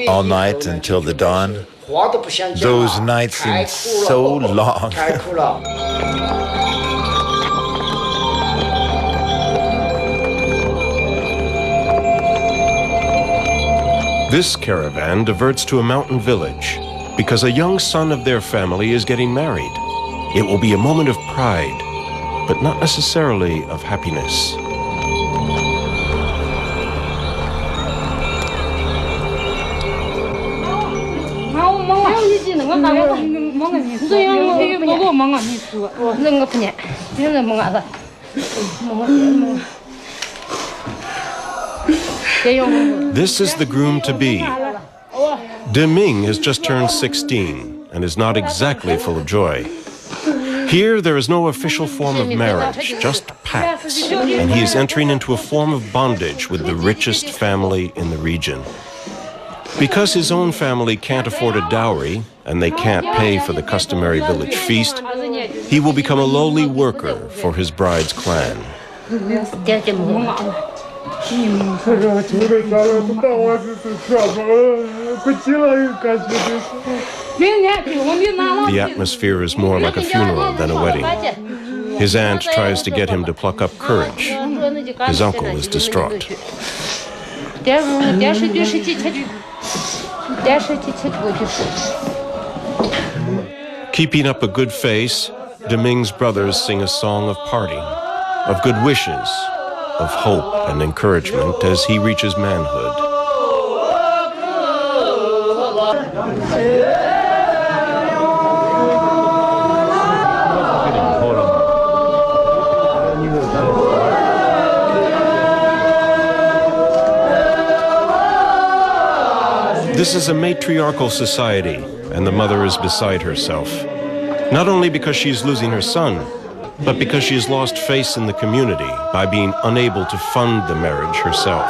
Speaker 4: all night until the dawn. Those nights seemed so long.
Speaker 1: This caravan diverts to a mountain village because a young son of their family is getting married. It will be a moment of pride, but not necessarily of happiness. This is the groom-to-be. Deming has just turned 16 and is not exactly full of joy. Here, there is no official form of marriage, just pacts, and he is entering into a form of bondage with the richest family in the region. Because his own family can't afford a dowry, and they can't pay for the customary village feast, he will become a lowly worker for his bride's clan. The atmosphere is more like a funeral than a wedding. His aunt tries to get him to pluck up courage. His uncle is distraught. Keeping up a good face, Deming's brothers sing a song of parting, of good wishes, of hope and encouragement as he reaches manhood. This is a matriarchal society, and the mother is beside herself. Not only because she is losing her son, but because she has lost faith in the community by being unable to fund the marriage herself.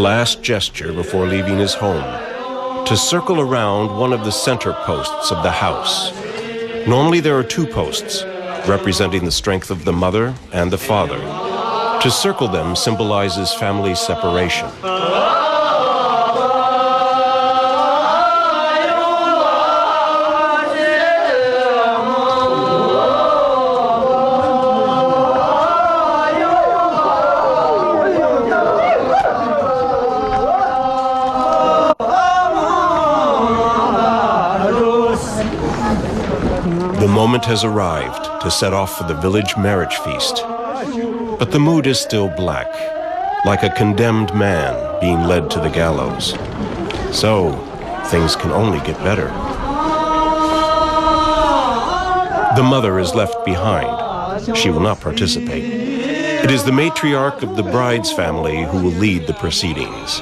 Speaker 1: last gesture before leaving his home, to circle around one of the center posts of the house. Normally there are two posts, representing the strength of the mother and the father. To circle them symbolizes family separation. The moment has arrived to set off for the village marriage feast. But the mood is still black, like a condemned man being led to the gallows. So, things can only get better. The mother is left behind. She will not participate. It is the matriarch of the bride's family who will lead the proceedings.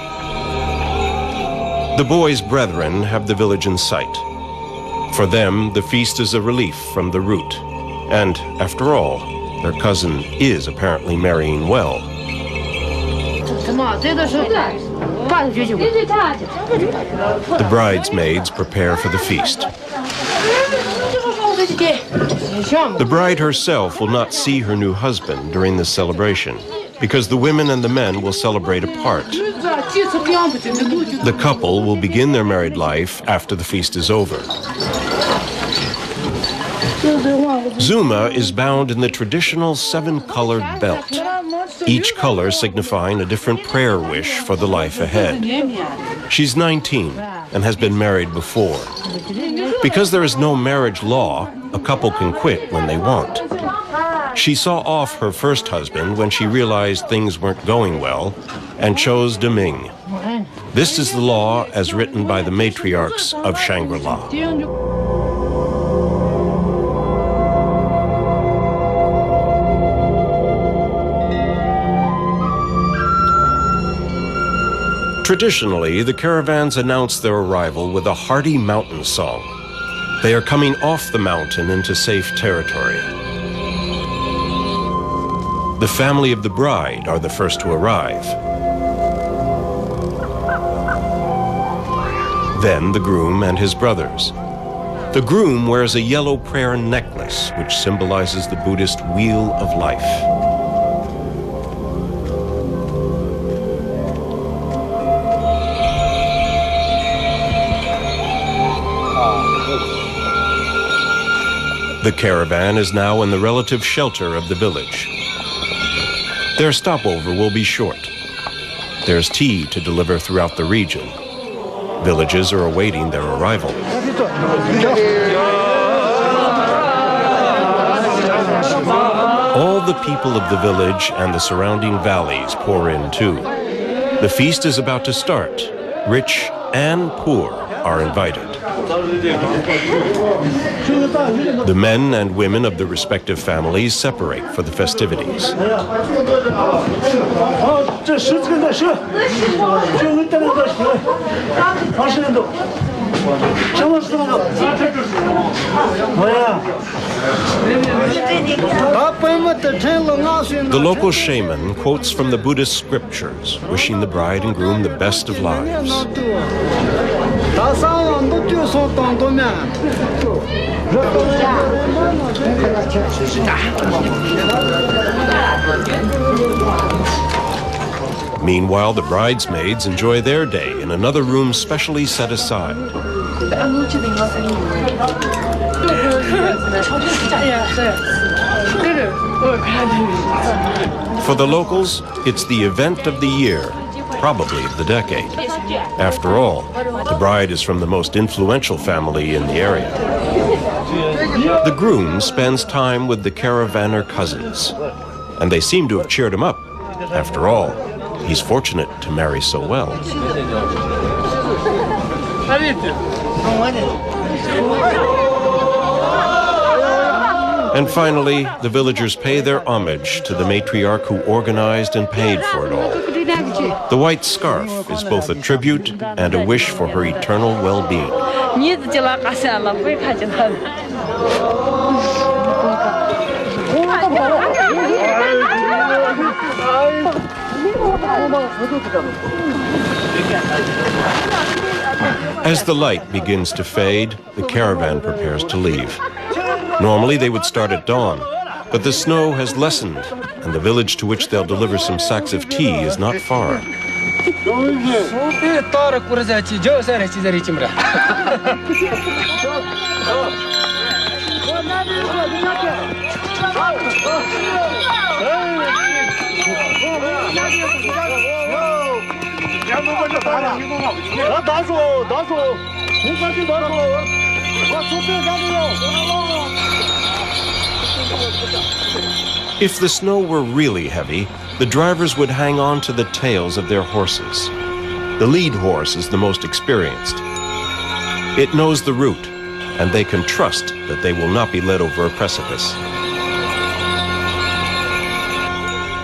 Speaker 1: The boy's brethren have the village in sight. For them, the feast is a relief from the route. And, after all, their cousin is apparently marrying well. The bridesmaids prepare for the feast. The bride herself will not see her new husband during this celebration because the women and the men will celebrate apart. The couple will begin their married life after the feast is over. Zuma is bound in the traditional 7-colored belt, each color signifying a different prayer wish for the life ahead. She's 19 and has been married before. Because there is no marriage law, a couple can quit when they want. She saw off her first husband when she realized things weren't going well and chose Deming. This is the law as written by the matriarchs of Shangri-La. Traditionally, the caravans announce their arrival with a hearty mountain song. They are coming off the mountain into safe territory. The family of the bride are the first to arrive. Then the groom and his brothers. The groom wears a yellow prayer necklace, which symbolizes the Buddhist wheel of life. The caravan is now in the relative shelter of the village. Their stopover will be short. There's tea to deliver throughout the region. Villages are awaiting their arrival. All the people of the village and the surrounding valleys pour in too. The feast is about to start. Rich and poor are invited. The men and women of the respective families separate for the festivities. The local shaman quotes from the Buddhist scriptures, wishing the bride and groom the best of lives. Meanwhile, the bridesmaids enjoy their day in another room specially set aside. For the locals, it's the event of the year, probably of the decade. After all, the bride is from the most influential family in the area. The groom spends time with the caravaner cousins, and they seem to have cheered him up. After all, he's fortunate to marry so well. And finally, the villagers pay their homage to the matriarch who organized and paid for it all. The white scarf is both a tribute and a wish for her eternal well-being. As the light begins to fade, the caravan prepares to leave. Normally they would start at dawn, but the snow has lessened, and the village to which they'll deliver some sacks of tea is not far. If the snow were really heavy, the drivers would hang on to the tails of their horses. The lead horse is the most experienced. It knows the route, and they can trust that they will not be led over a precipice.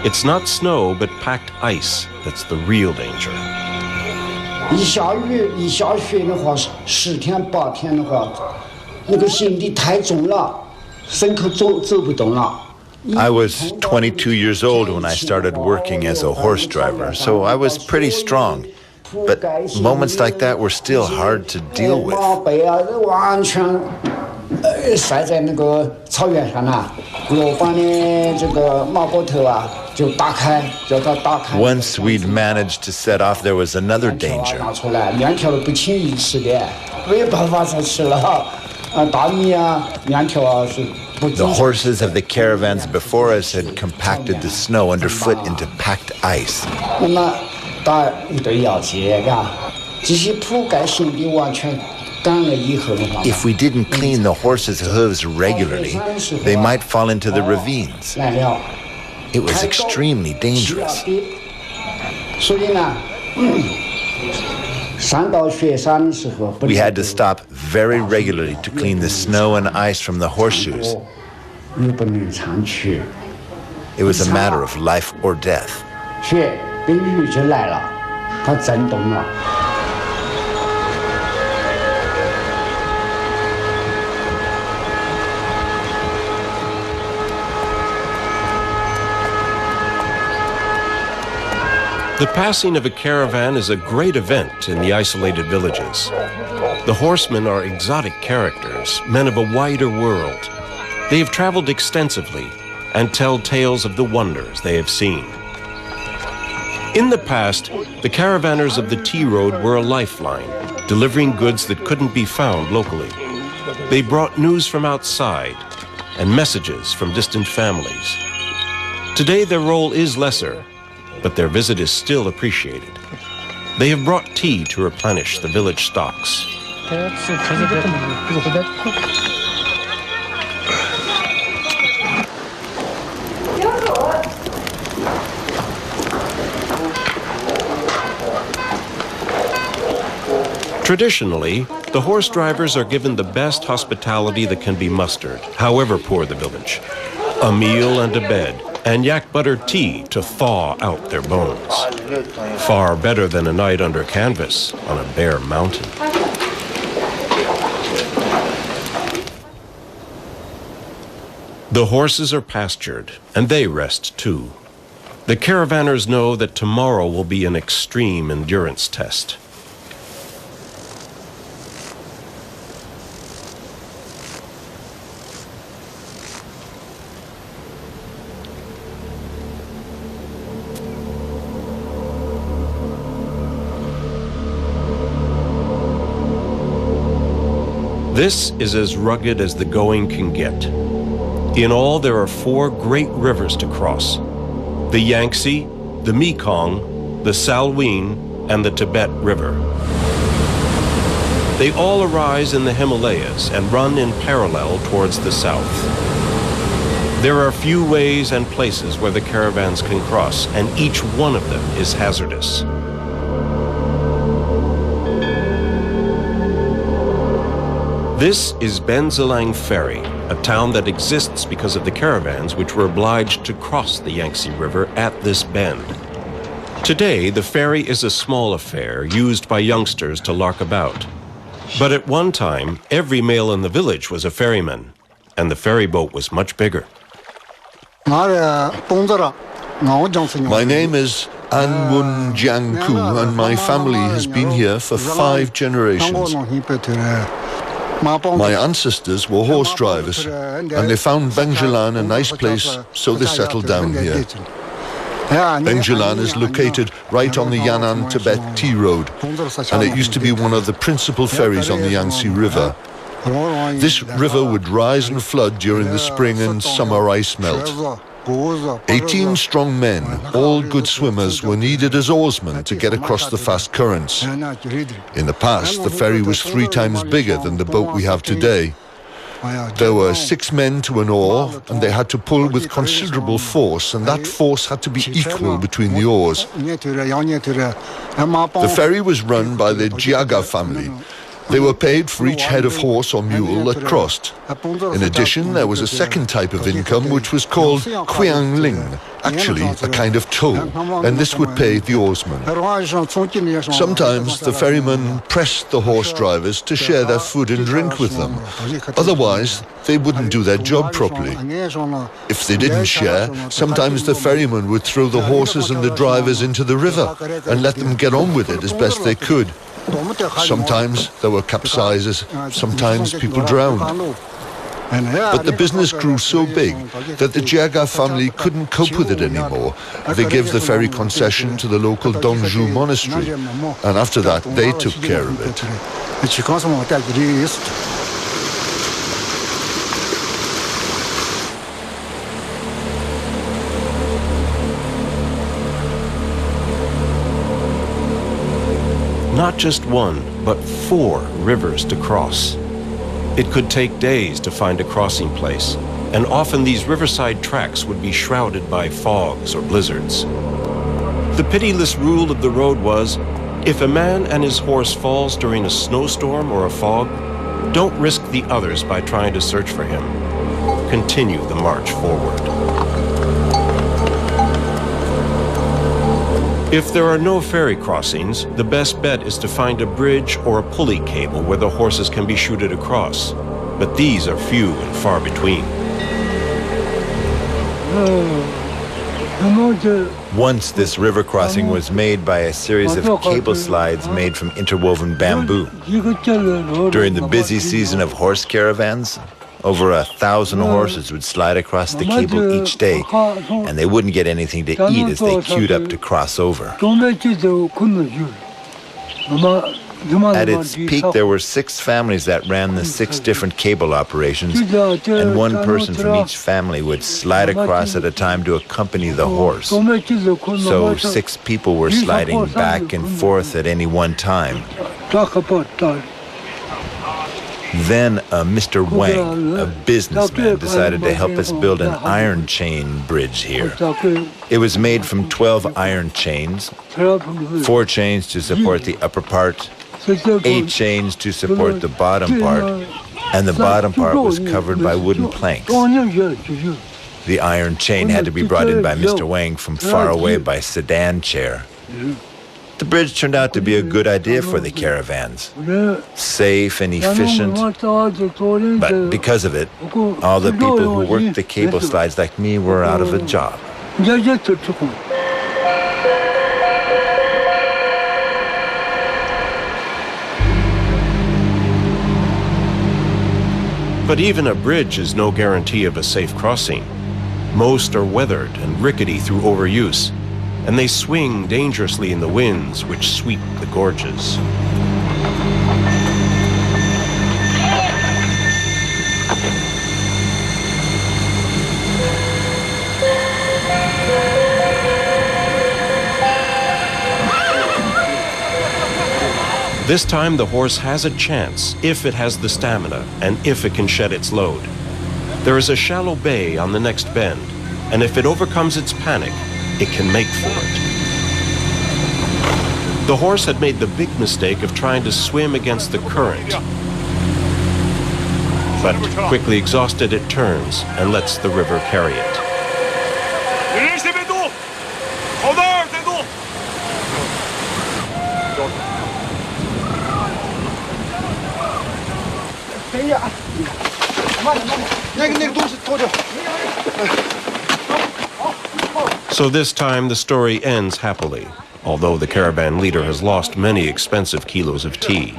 Speaker 1: It's not snow, but packed ice that's the real danger.
Speaker 4: I was 22 years old when I started working as a horse driver, so I was pretty strong. But moments like that were still hard to deal with. Once we'd managed to set off, there was another danger. The horses of the caravans before us had compacted the snow underfoot into packed ice. If we didn't clean the horses' hooves regularly, they might fall into the ravines. It was extremely dangerous. We had to stop very regularly to clean the snow and ice from the horseshoes. It was a matter of life or death.
Speaker 1: The passing of a caravan is a great event in the isolated villages. The horsemen are exotic characters, men of a wider world. They have traveled extensively and tell tales of the wonders they have seen. In the past, the caravanners of the Tea Road were a lifeline, delivering goods that couldn't be found locally. They brought news from outside and messages from distant families. Today, their role is lesser, but their visit is still appreciated. They have brought tea to replenish the village stocks. Traditionally, the horse drivers are given the best hospitality that can be mustered, however poor the village. A meal and a bed, and yak butter tea to thaw out their bones. Far better than a night under canvas on a bare mountain. The horses are pastured, and they rest too. The caravanners know that tomorrow will be an extreme endurance test. This is as rugged as the going can get. In all, there are 4 great rivers to cross: the Yangtze, the Mekong, the Salween, and the Tibet River. They all arise in the Himalayas and run in parallel towards the south. There are few ways and places where the caravans can cross, and each one of them is hazardous. This is Benzilang Ferry, a town that exists because of the caravans which were obliged to cross the Yangtze River at this bend. Today, the ferry is a small affair used by youngsters to lark about. But at one time, every male in the village was a ferryman, and the ferry boat was much bigger.
Speaker 2: My name is Anmun Jiangku and my family has been here for 5 generations. My ancestors were horse drivers, and they found Bengjilan a nice place, so they settled down here. Bengjilan is located right on the Yunnan Tibet Tea Road, and it used to be one of the principal ferries on the Yangtze River. This river would rise and flood during the spring and summer ice melt. 18 strong men, all good swimmers, were needed as oarsmen to get across the fast currents. In the past, the ferry was 3 times bigger than the boat we have today. There were 6 men to an oar, and they had to pull with considerable force, and that force had to be equal between the oars. The ferry was run by the Jiaga family. They were paid for each head of horse or mule that crossed. In addition, there was a second type of income which was called quiangling, actually a kind of toll, and this would pay the oarsmen. Sometimes the ferrymen pressed the horse drivers to share their food and drink with them. Otherwise, they wouldn't do their job properly. If they didn't share, sometimes the ferrymen would throw the horses and the drivers into the river and let them get on with it as best they could. Sometimes there were capsizes, sometimes people drowned. But the business grew so big that the Jiaga family couldn't cope with it anymore. They gave the ferry concession to the local Dongzhu monastery, and after that they took care of it.
Speaker 1: Not just 1, but 4 rivers to cross. It could take days to find a crossing place, and often these riverside tracks would be shrouded by fogs or blizzards. The pitiless rule of the road was, if a man and his horse falls during a snowstorm or a fog, don't risk the others by trying to search for him. Continue the march forward. If there are no ferry crossings, the best bet is to find a bridge or a pulley cable where the horses can be chute across. But these are few and far between.
Speaker 4: Once this river crossing was made by a series of cable slides made from interwoven bamboo. During the busy season of horse caravans, over 1,000 horses would slide across the cable each day, and they wouldn't get anything to eat as they queued up to cross over. At its peak, there were 6 families that ran the 6 different cable operations, and 1 person from each family would slide across at a time to accompany the horse. So 6 people were sliding back and forth at any one time. Then Mr. Wang, a businessman, decided to help us build an iron chain bridge here. It was made from 12 iron chains, 4 chains to support the upper part, 8 chains to support the bottom part, and the bottom part was covered by wooden planks. The iron chain had to be brought in by Mr. Wang from far away by sedan chair. The bridge turned out to be a good idea for the caravans. Safe and efficient, but because of it, all the people who worked the cable slides like me were out of a job.
Speaker 1: But even a bridge is no guarantee of a safe crossing. Most are weathered and rickety through overuse, and they swing dangerously in the winds which sweep the gorges. This time the horse has a chance if it has the stamina and if it can shed its load. There is a shallow bay on the next bend, and if it overcomes its panic, it can make for it. The horse had made the big mistake of trying to swim against the current. But quickly exhausted, it turns and lets the river carry it. So this time the story ends happily, although the caravan leader has lost many expensive kilos of tea.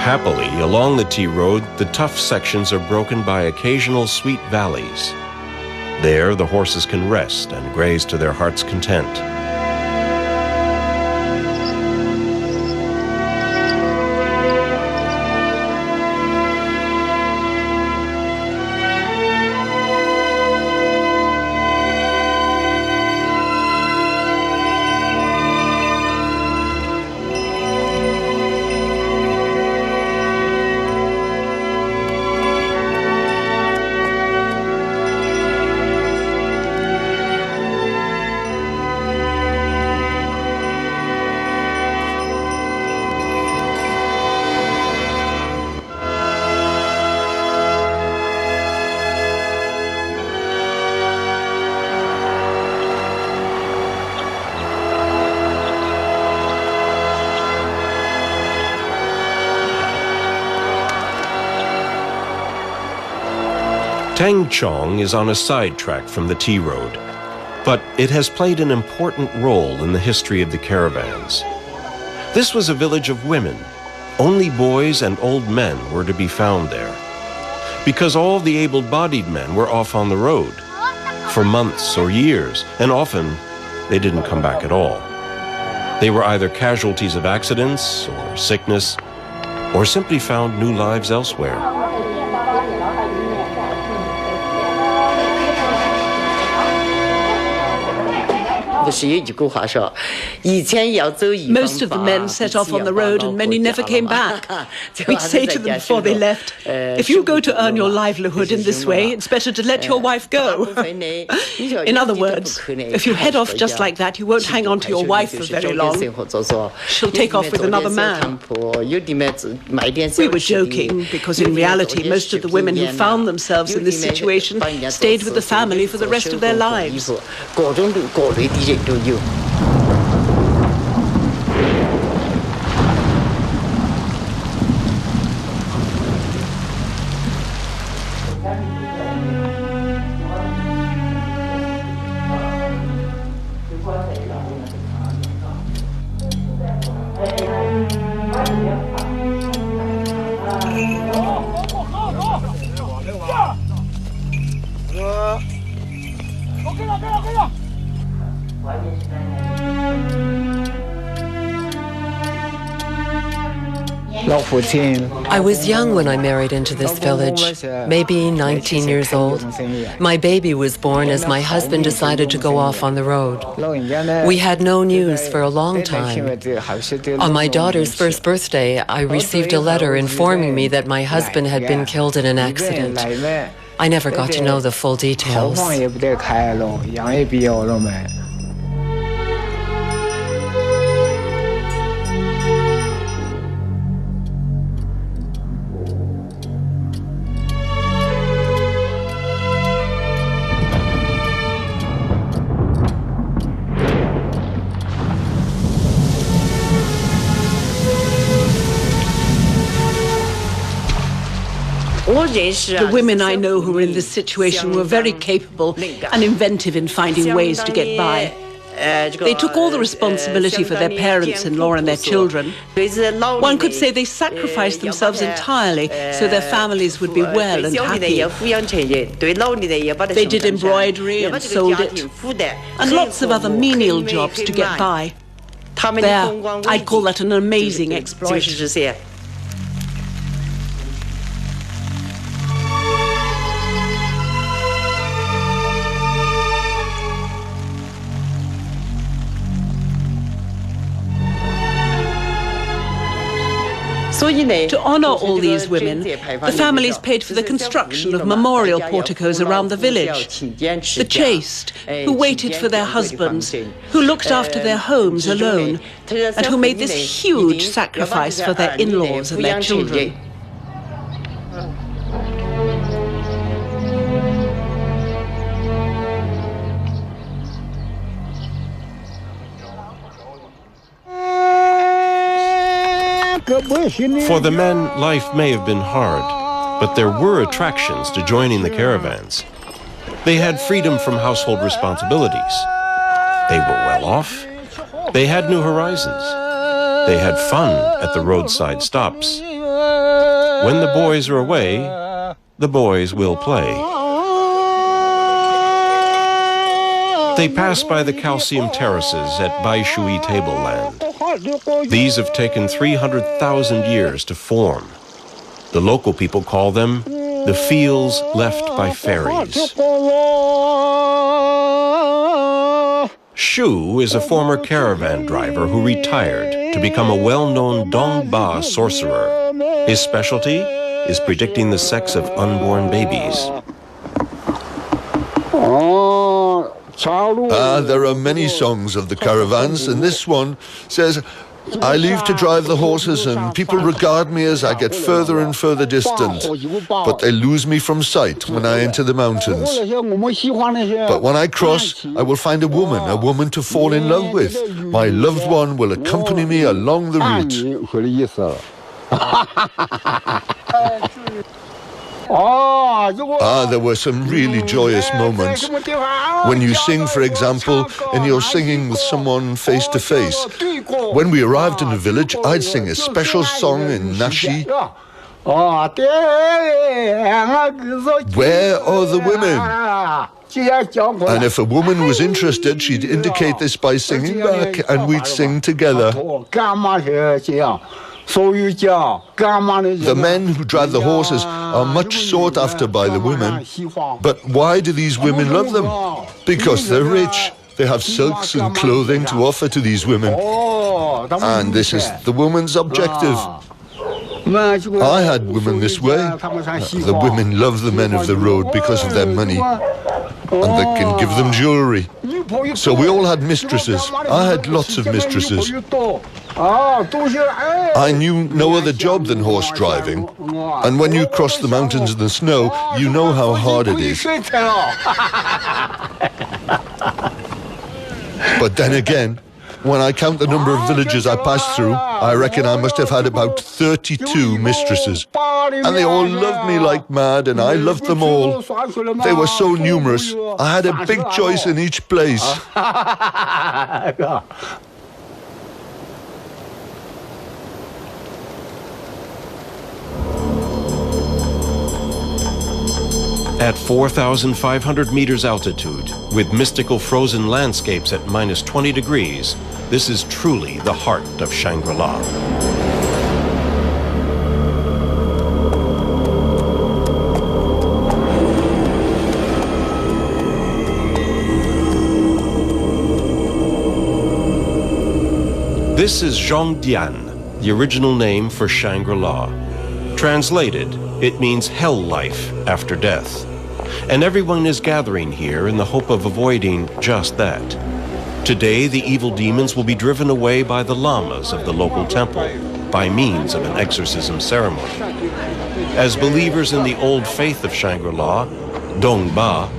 Speaker 1: Happily, along the tea road, the tough sections are broken by occasional sweet valleys. There, the horses can rest and graze to their heart's content. Tangchong is on a sidetrack from the tea road, but it has played an important role in the history of the caravans. This was a village of women. Only boys and old men were to be found there, because all the able-bodied men were off on the road for months or years, and often they didn't come back at all. They were either casualties of accidents or sickness, or simply found new lives elsewhere.
Speaker 7: Most of the men set off on the road and many never came back. We'd say to them before they left, if you go to earn your livelihood in this way, it's better to let your wife go. In other words, if you head off just like that, you won't hang on to your wife for very long. She'll take off with another man. We were joking, because in reality, most of the women who found themselves in this situation stayed with the family for the rest of their lives. To you.
Speaker 6: I was young when I married into this village, maybe 19 years old. My baby was born as my husband decided to go off on the road. We had no news for a long time. On my daughter's first birthday, I received a letter informing me that my husband had been killed in an accident. I never got to know the full details.
Speaker 7: The women I know who were in this situation were very capable and inventive in finding ways to get by. They took all the responsibility for their parents-in-law and their children. One could say they sacrificed themselves entirely so their families would be well and happy. They did embroidery and sold it, and lots of other menial jobs to get by. There, I'd call that an amazing exploit. To honor all these women, the families paid for the construction of memorial porticos around the village. The chaste, who waited for their husbands, who looked after their homes alone, and who made this huge sacrifice for their in-laws and their children.
Speaker 1: For the men, life may have been hard, but there were attractions to joining the caravans. They had freedom from household responsibilities. They were well off. They had new horizons. They had fun at the roadside stops. When the boys are away, the boys will play. They pass by the calcium terraces at Baishui tableland. These have taken 300,000 years to form. The local people call them the fields left by fairies. Shu is a former caravan driver who retired to become a well-known Dongba sorcerer. His specialty is predicting the sex of unborn babies.
Speaker 2: There are many songs of the caravans, and this one says, I leave to drive the horses and people regard me as I get further and further distant, but they lose me from sight when I enter the mountains. But when I cross, I will find a woman to fall in love with. My loved one will accompany me along the route. There were some really joyous moments. When you sing, for example, and you're singing with someone face to face. When we arrived in the village, I'd sing a special song in Nashi. Where are the women? And if a woman was interested, she'd indicate this by singing back, and we'd sing together. The men who drive the horses are much sought after by the women. But why do these women love them? Because they're rich. They have silks and clothing to offer to these women. And this is the woman's objective. I had women this way. The women love the men of the road because of their money. And they can give them jewelry. So we all had mistresses. I had lots of mistresses. I knew no other job than horse driving. And when you cross the mountains in the snow, you know how hard it is. But then again, when I count the number of villages I passed through, I reckon I must have had about 32 mistresses. And they all loved me like mad, and I loved them all. They were so numerous, I had a big choice in each place.
Speaker 1: At 4,500 meters altitude, with mystical frozen landscapes at minus 20 degrees, this is truly the heart of Shangri-La. This is Zhongdian, the original name for Shangri-La. Translated, it means hell life after death. And everyone is gathering here in the hope of avoiding just that. Today, the evil demons will be driven away by the lamas of the local temple by means of an exorcism ceremony. As believers in the old faith of Shangri-La, Dongba,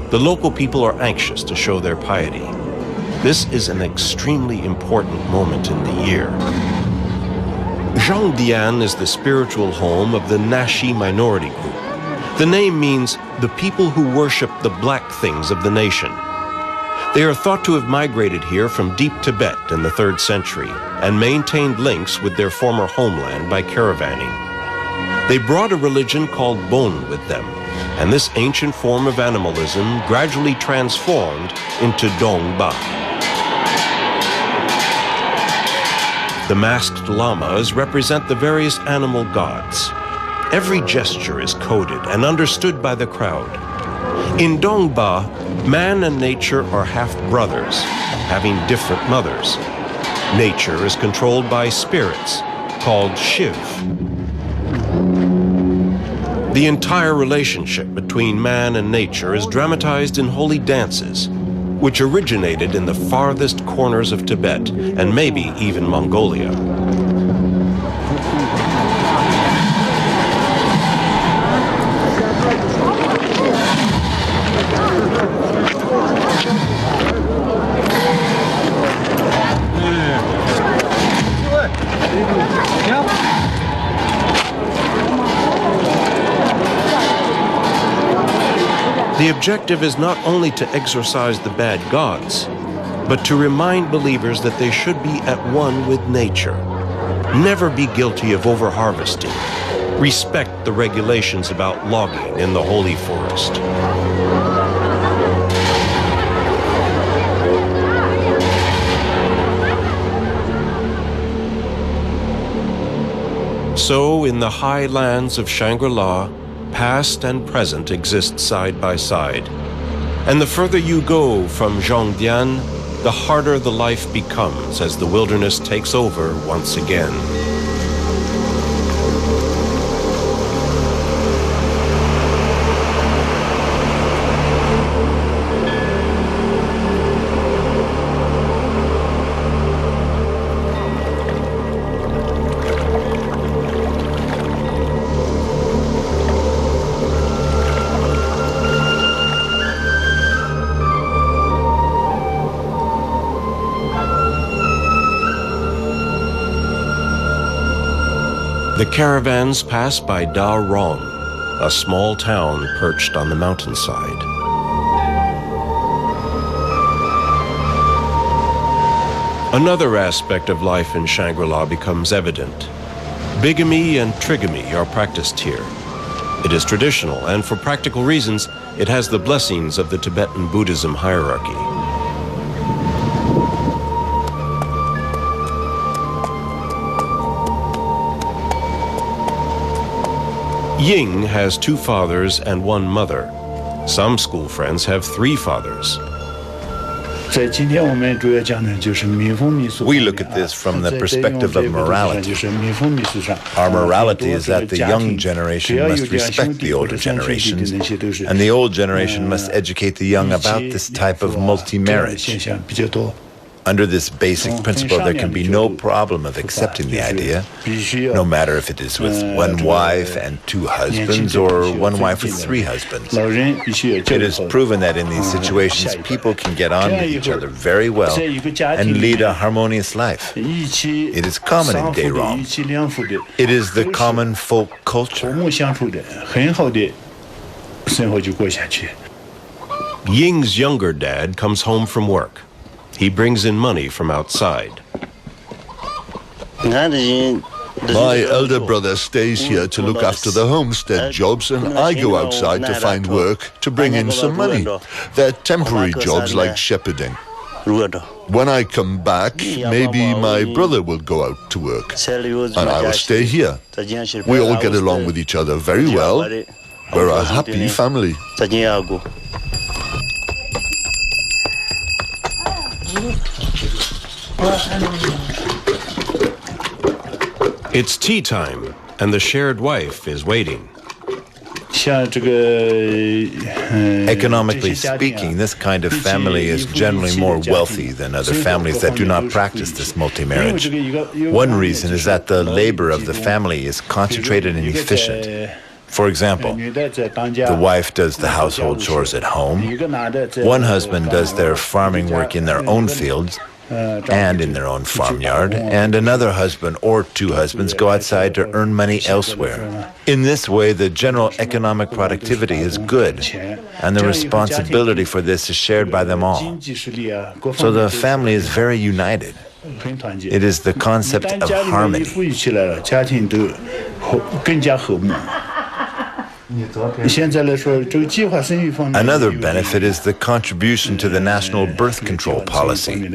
Speaker 1: the local people are anxious to show their piety. This is an extremely important moment in the year. Zhongdian is the spiritual home of the Nashi minority group. The name means the people who worship the black things of the nation. They are thought to have migrated here from deep Tibet in the 3rd century and maintained links with their former homeland by caravanning. They brought a religion called Bon with them, and this ancient form of animalism gradually transformed into Dongba. The masked lamas represent the various animal gods. Every gesture is coded and understood by the crowd. In Dongba, man and nature are half-brothers, having different mothers. Nature is controlled by spirits, called Shiv. The entire relationship between man and nature is dramatized in holy dances, which originated in the farthest corners of Tibet and maybe even Mongolia. The objective is not only to exorcise the bad gods, but to remind believers that they should be at one with nature. Never be guilty of overharvesting. Respect the regulations about logging in the holy forest. So, in the high lands of Shangri-La, past and present exist side by side. And the further you go from Zhongdian, the harder the life becomes as the wilderness takes over once again. The caravans pass by Da Rong, a small town perched on the mountainside. Another aspect of life in Shangri-La becomes evident. Bigamy and trigamy are practiced here. It is traditional, and for practical reasons, it has the blessings of the Tibetan Buddhism hierarchy. Ying has 2 fathers and 1 mother. Some school friends have 3 fathers.
Speaker 4: We look at this from the perspective of morality. Our morality is that the young generation must respect the older generations, and the old generation must educate the young about this type of multi-marriage. Under this basic principle, there can be no problem of accepting the idea, no matter if it is with 1 wife and 2 husbands or 1 wife with 3 husbands. It is proven that in these situations, people can get on with each other very well and lead a harmonious life. It is common in Daerong. It is the common folk culture.
Speaker 1: Ying's younger dad comes home from work. He brings in money from outside.
Speaker 2: My elder brother stays here to look after the homestead jobs, and I go outside to find work to bring in some money. They're temporary jobs like shepherding. When I come back, maybe my brother will go out to work, and I will stay here. We all get along with each other very well. We're a happy family.
Speaker 1: It's tea time, and the shared wife is waiting.
Speaker 4: Economically speaking, this kind of family is generally more wealthy than other families that do not practice this multi-marriage. One reason is that the labor of the family is concentrated and efficient. For example, the wife does the household chores at home, one husband does their farming work in their own fields and in their own farmyard, and another husband or 2 husbands go outside to earn money elsewhere. In this way, the general economic productivity is good, and the responsibility for this is shared by them all. So the family is very united. It is the concept of harmony. Another benefit is the contribution to the national birth control policy.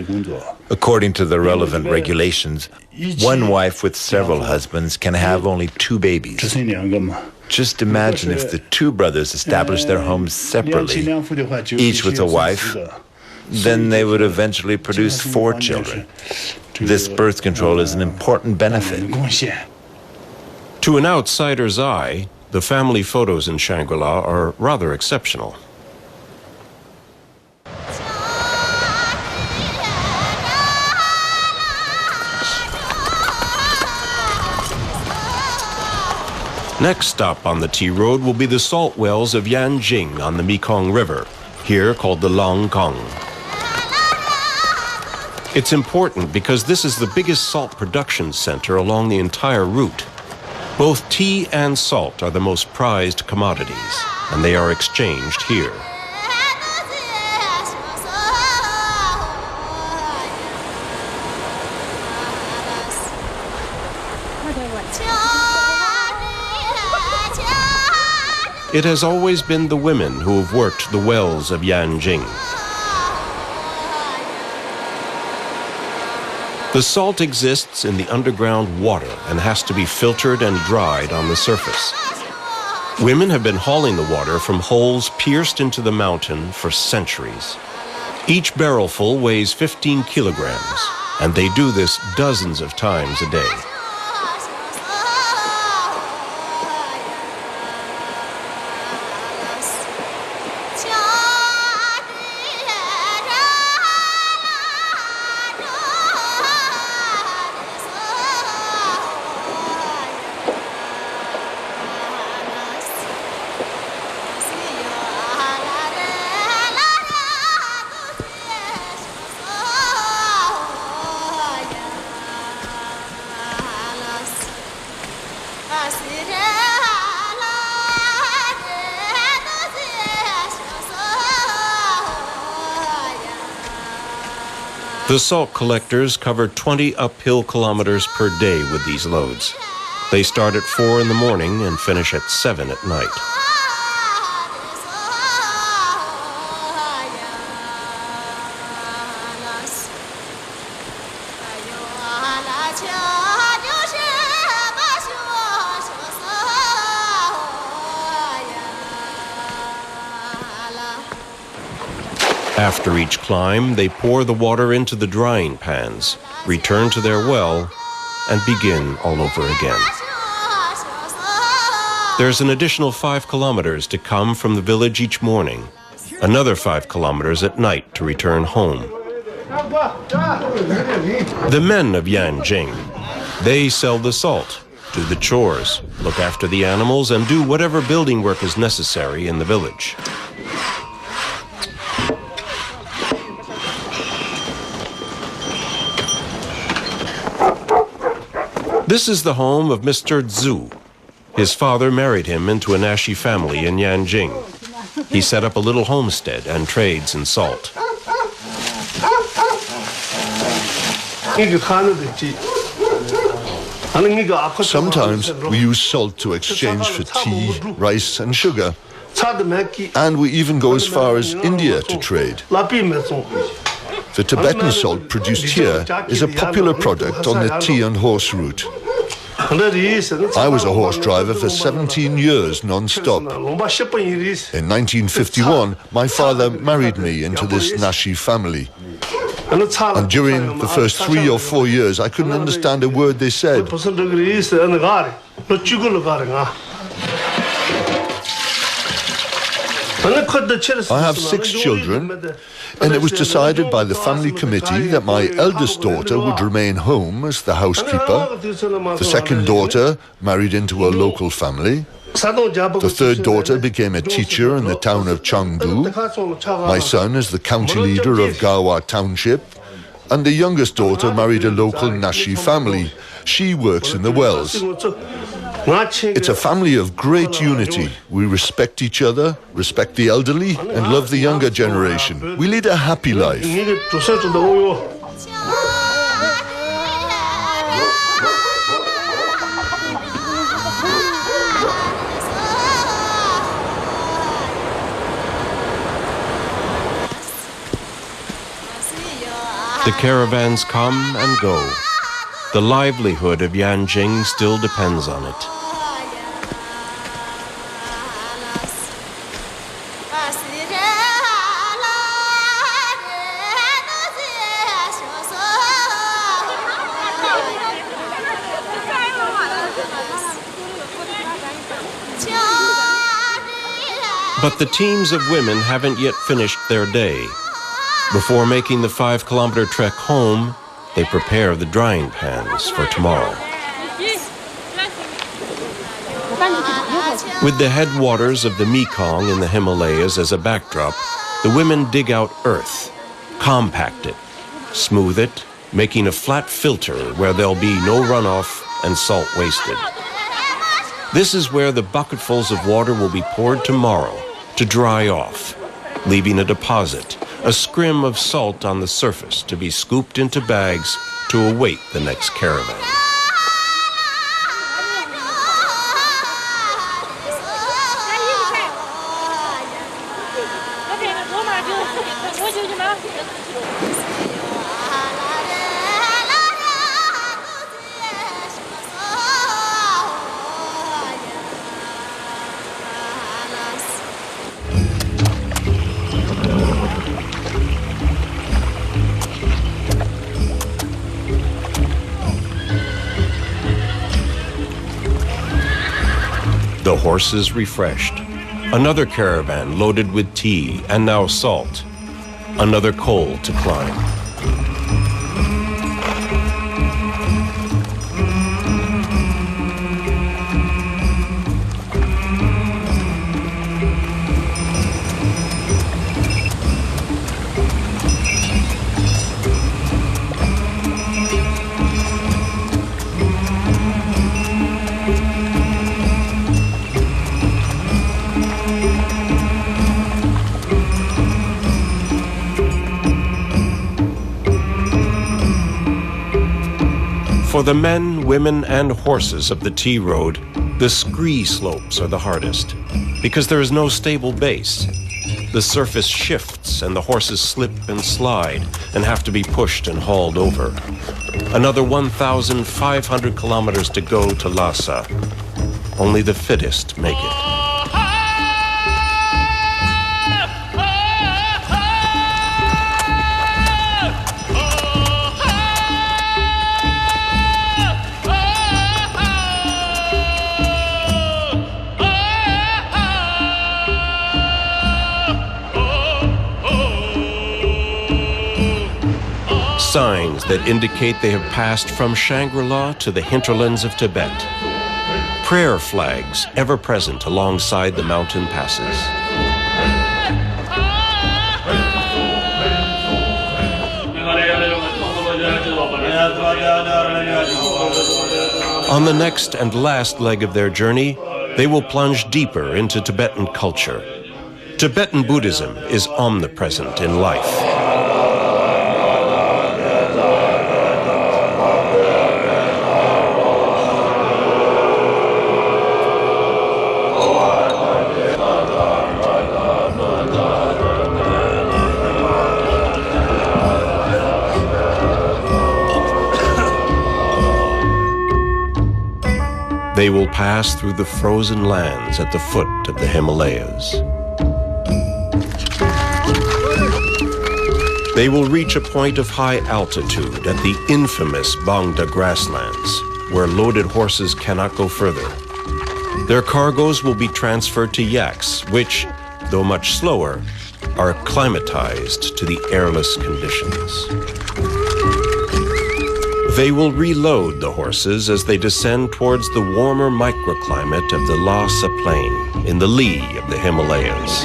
Speaker 4: According to the relevant regulations, 1 wife with several husbands can have only 2 babies. Just imagine if the 2 brothers established their homes separately, each with a wife, then they would eventually produce 4 children. This birth control is an important benefit.
Speaker 1: To an outsider's eye, The family photos in Shangri-La are rather exceptional. Next stop on the Tea Road will be the salt wells of Yanjing on the Mekong River, here called the Long Kong. It's important because this is the biggest salt production center along the entire route. Both tea and salt are the most prized commodities, and they are exchanged here. It has always been the women who have worked the wells of Yanjing. The salt exists in the underground water and has to be filtered and dried on the surface. Women have been hauling the water from holes pierced into the mountain for centuries. Each barrelful weighs 15 kilograms, and they do this dozens of times a day. The salt collectors cover 20 uphill kilometers per day with these loads. They start at 4 in the morning and finish at 7 at night. After each climb, they pour the water into the drying pans, return to their well, and begin all over again. There's an additional 5 kilometers to come from the village each morning, another 5 kilometers at night to return home. The men of Yanjing, they sell the salt, do the chores, look after the animals, and do whatever building work is necessary in the village. This is the home of Mr. Zhu. His father married him into a Nashi family in Yanjing. He set up a little homestead and trades in salt.
Speaker 2: Sometimes we use salt to exchange for tea, rice and sugar. And we even go as far as India to trade. The Tibetan salt produced here is a popular product on the tea and horse route. I was a horse driver for 17 years non-stop. In 1951, my father married me into this Nashi family. And during the first 3 or 4 years, I couldn't understand a word they said. I have 6 children, and it was decided by the family committee that my eldest daughter would remain home as the housekeeper. The second daughter married into a local family. The third daughter became a teacher in the town of Chengdu. My son is the county leader of Gawa Township. And the youngest daughter married a local Nashi family. She works in the wells. It's a family of great unity. We respect each other, respect the elderly, and love the younger generation. We lead a happy life.
Speaker 1: The caravans come and go. The livelihood of Yanjing still depends on it.
Speaker 8: Yeah.
Speaker 1: But the teams of women haven't yet finished their day. Before making the 5-kilometer trek home, they prepare the drying pans for tomorrow. With the headwaters of the Mekong in the Himalayas as a backdrop, the women dig out earth, compact it, smooth it, making a flat filter where there'll be no runoff and salt wasted. This is where the bucketfuls of water will be poured tomorrow to dry off, leaving a deposit, a scrim of salt on the surface to be scooped into bags to await the next caravan. The horses refreshed. Another caravan loaded with tea and now salt. Another col to climb. For the men, women, and horses of the Tea Road, the scree slopes are the hardest, because there is no stable base. The surface shifts and the horses slip and slide and have to be pushed and hauled over. Another 1,500 kilometers to go to Lhasa. Only the fittest make it. Signs that indicate they have passed from Shangri-La to the hinterlands of Tibet. Prayer flags ever present alongside the mountain passes. On the next and last leg of their journey, they will plunge deeper into Tibetan culture. Tibetan Buddhism is omnipresent in life. They will pass through the frozen lands at the foot of the Himalayas. They will reach a point of high altitude at the infamous Bangda grasslands, where loaded horses cannot go further. Their cargoes will be transferred to yaks, which, though much slower, are acclimatized to the airless conditions. They will reload the horses as they descend towards the warmer microclimate of the Lhasa plain in the lee of the Himalayas.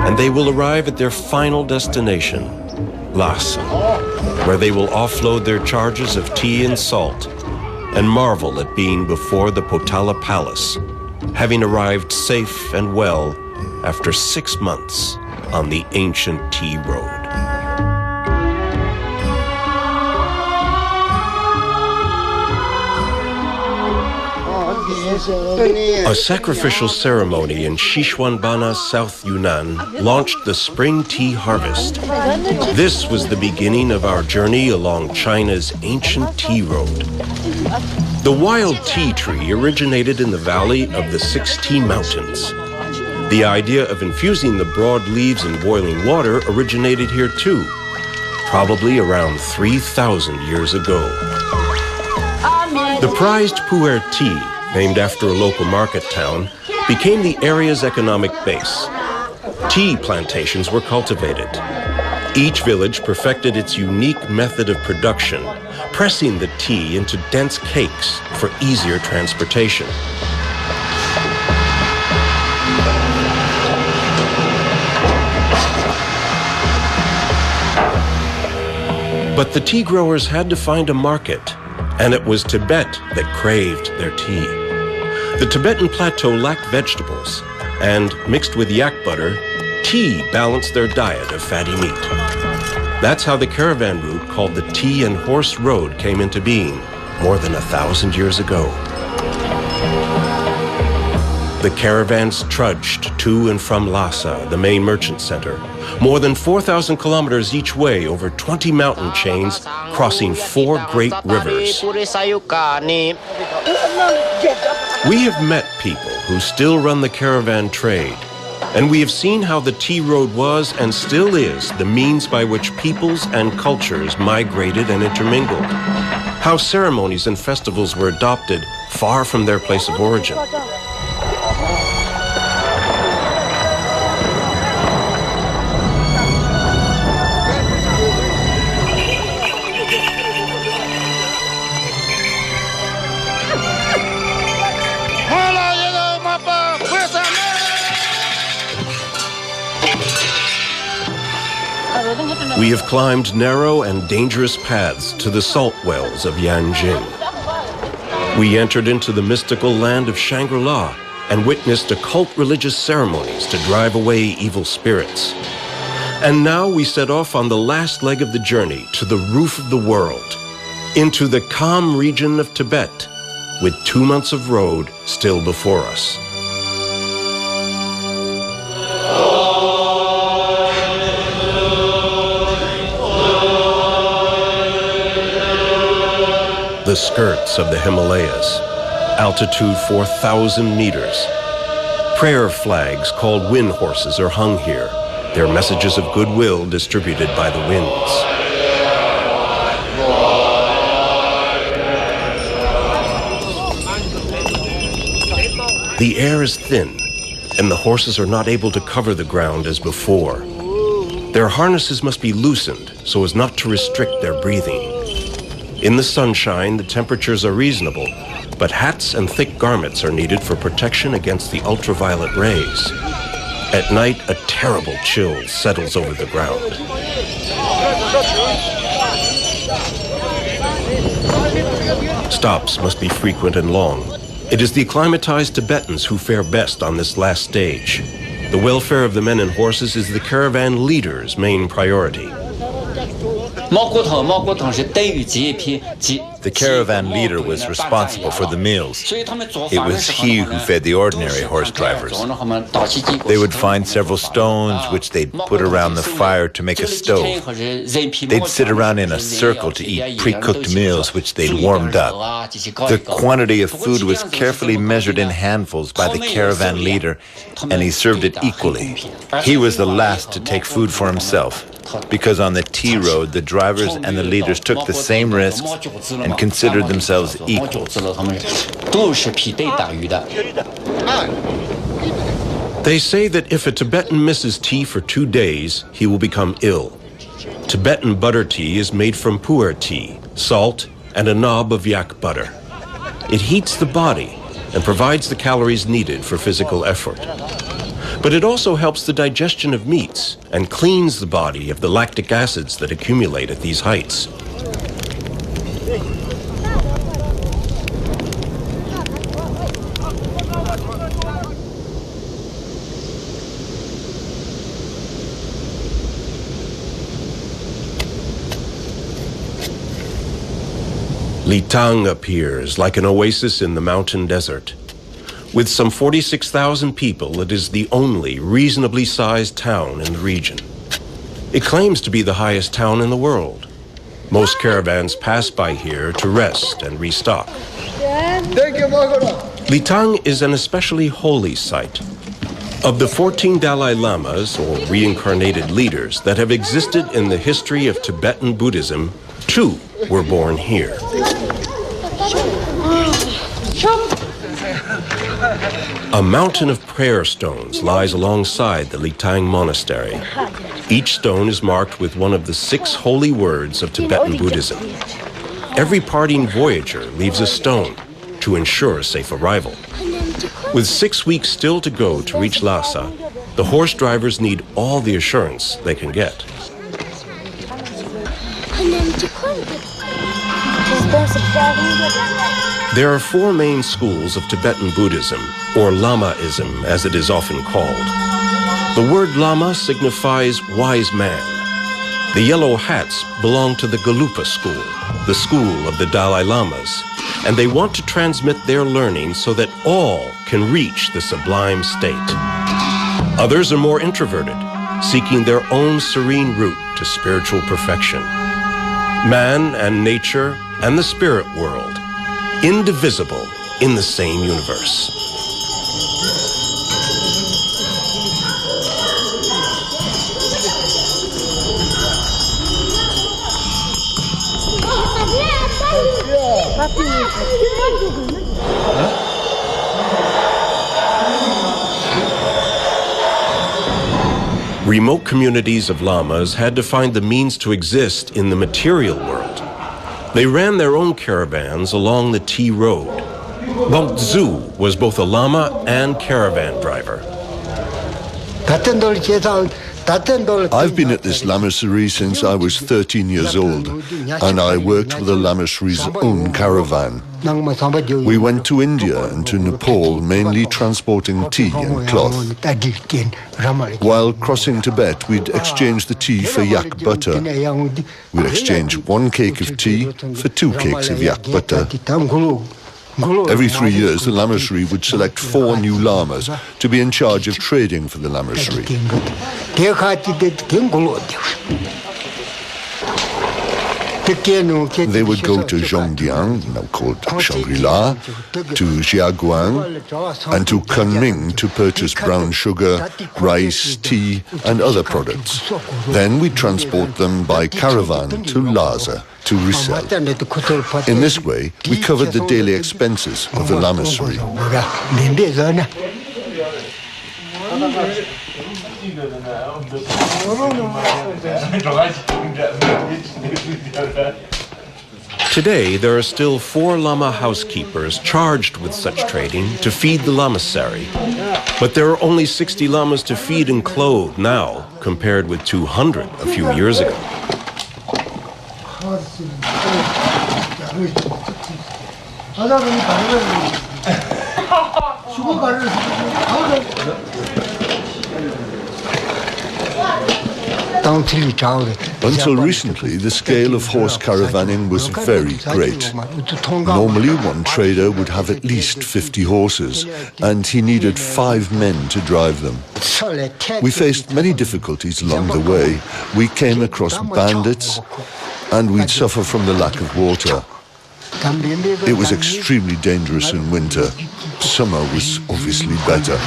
Speaker 1: And they will arrive at their final destination, Lhasa, where they will offload their charges of tea and salt and marvel at being before the Potala Palace, having arrived safe and well after 6 months on the ancient Tea Road. A sacrificial ceremony in Xishuanbana, South Yunnan, launched the spring tea harvest. This was the beginning of our journey along China's ancient tea road. The wild tea tree originated in the valley of the 16 mountains. The idea of infusing the broad leaves in boiling water originated here too, probably around 3,000 years ago. The prized Pu-erh tea, named after a local market town, became the area's economic base. Tea plantations were cultivated. Each village perfected its unique method of production, pressing the tea into dense cakes for easier transportation. But the tea growers had to find a market, and it was Tibet that craved their tea. The Tibetan plateau lacked vegetables, and mixed with yak butter, tea balanced their diet of fatty meat. That's how the caravan route called the Tea and Horse Road came into being more than 1,000 years ago. The caravans trudged to and from Lhasa, the main merchant center, more than 4,000 kilometers each way over 20 mountain chains, crossing 4 great rivers. We have met people who still run the caravan trade, and we have seen how the tea road was and still is the means by which peoples and cultures migrated and intermingled, how ceremonies and festivals were adopted far from their place of origin. We have climbed narrow and dangerous paths to the salt wells of Yanjing. We entered into the mystical land of Shangri-La and witnessed occult religious ceremonies to drive away evil spirits. And now we set off on the last leg of the journey to the roof of the world, into the calm region of Tibet, with 2 months of road still before us. The skirts of the Himalayas, altitude 4,000 meters. Prayer flags called wind horses are hung here, their messages of goodwill distributed by the winds. The air is thin, and the horses are not able to cover the ground as before. Their harnesses must be loosened so as not to restrict their breathing. In the sunshine, the temperatures are reasonable, but hats and thick garments are needed for protection against the ultraviolet rays. At night, a terrible chill settles over the ground. Stops must be frequent and long. It is the acclimatized Tibetans who fare best on this last stage. The welfare of the men and horses is the caravan leader's main priority.
Speaker 4: The caravan leader was responsible for the meals. It was he who fed the ordinary horse drivers. They would find several stones which they'd put around the fire to make a stove. They'd sit around in a circle to eat pre-cooked meals which they'd warmed up. The quantity of food was carefully measured in handfuls by the caravan leader, and he served it equally. He was the last to take food for himself, because on the tea road, the drivers and the leaders took the same risks and considered themselves equals.
Speaker 1: They say that if a Tibetan misses tea for 2 days, he will become ill. Tibetan butter tea is made from Pu-erh tea, salt, and a knob of yak butter. It heats the body and provides the calories needed for physical effort. But it also helps the digestion of meats and cleans the body of the lactic acids that accumulate at these heights. Litang appears like an oasis in the mountain desert. With some 46,000 people, it is the only reasonably sized town in the region. It claims to be the highest town in the world. Most caravans pass by here to rest and restock. Litang is an especially holy site. Of the 14 Dalai Lamas, or reincarnated leaders, that have existed in the history of Tibetan Buddhism, 2 were born here. A mountain of prayer stones lies alongside the Litang Monastery. Each stone is marked with one of the 6 holy words of Tibetan Buddhism. Every parting voyager leaves a stone to ensure safe arrival. With 6 weeks still to go to reach Lhasa, the horse drivers need all the assurance they can get. There are 4 main schools of Tibetan Buddhism, or Lamaism as it is often called. The word Lama signifies wise man. The yellow hats belong to the Gelugpa school, the school of the Dalai Lamas, and they want to transmit their learning so that all can reach the sublime state. Others are more introverted, seeking their own serene route to spiritual perfection. Man and nature and the spirit world, indivisible in the same universe. Remote communities of Lamas had to find the means to exist in the material world. They ran their own caravans along the Tea Road. Bong Tzu was both a Lama and caravan driver.
Speaker 2: I've been at this lamasery since I was 13 years old, and I worked with the lamasery's own caravan. We went to India and to Nepal, mainly transporting tea and cloth. While crossing Tibet, we'd exchange the tea for yak butter. We'd exchange 1 cake of tea for 2 cakes of yak butter. Every 3 years, the lamasery would select 4 new lamas to be in charge of trading for the lamasery. They would go to Zhongjiang, now called Shangri-La, to Jiaguan, and to Kunming to purchase brown sugar, rice, tea, and other products. Then we transport them by caravan to Lhasa to resell. In this way, we covered the daily expenses of the lamasery.
Speaker 1: Today, there are still 4 Lama housekeepers charged with such trading to feed the lamasery. But there are only 60 Lamas to feed and clothe now, compared with 200 a few years ago.
Speaker 2: Until recently, the scale of horse caravanning was very great. Normally, one trader would have at least 50 horses, and he needed 5 men to drive them. We faced many difficulties along the way. We came across bandits, and we'd suffer from the lack of water. It was extremely dangerous in winter. Summer was obviously better.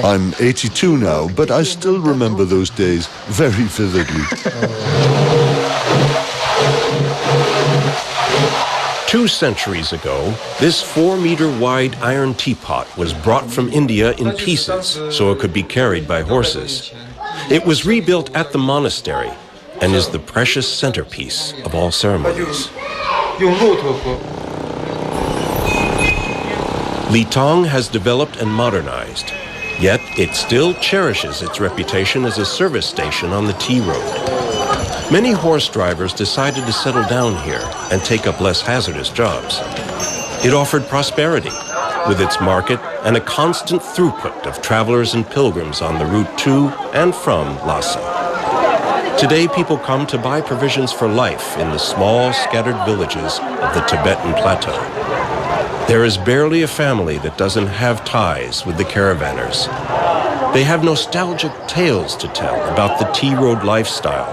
Speaker 2: I'm 82 now, but I still remember those days very vividly.
Speaker 1: 2 centuries ago, this 4-meter-wide iron teapot was brought from India in pieces so it could be carried by horses. It was rebuilt at the monastery and is the precious centerpiece of all ceremonies. Litang has developed and modernized, yet it still cherishes its reputation as a service station on the Tea Road. Many horse drivers decided to settle down here and take up less hazardous jobs. It offered prosperity, with its market and a constant throughput of travelers and pilgrims on the route to and from Lhasa. Today, people come to buy provisions for life in the small, scattered villages of the Tibetan Plateau. There is barely a family that doesn't have ties with the caravanners. They have nostalgic tales to tell about the Tea Road lifestyle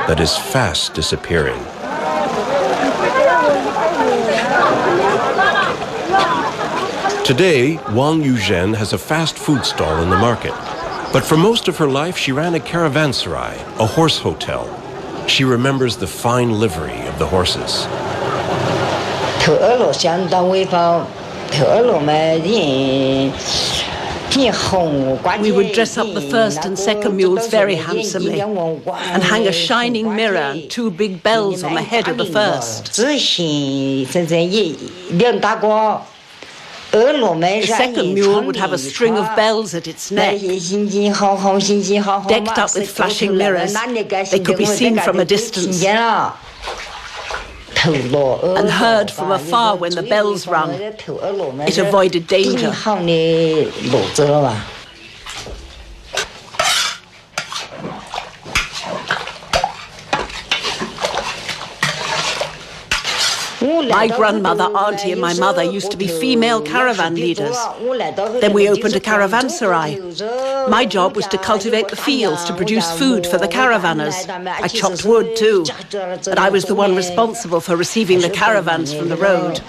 Speaker 1: that is fast disappearing. Today, Wang Yuzhen has a fast food stall in the market. But for most of her life, she ran a caravanserai, a horse hotel. She remembers the fine livery of the horses.
Speaker 7: We would dress up the first and second mules very handsomely and hang a shining mirror and 2 big bells on the head of the first. The second mule would have a string of bells at its neck. Decked up with flashing mirrors, they could be seen from a distance and heard from afar when the bells rung. It avoided danger. My grandmother, auntie, and my mother used to be female caravan leaders. Then we opened a caravanserai. My job was to cultivate the fields to produce food for the caravanners. I chopped wood too, and I was the one responsible for receiving the caravans from the road.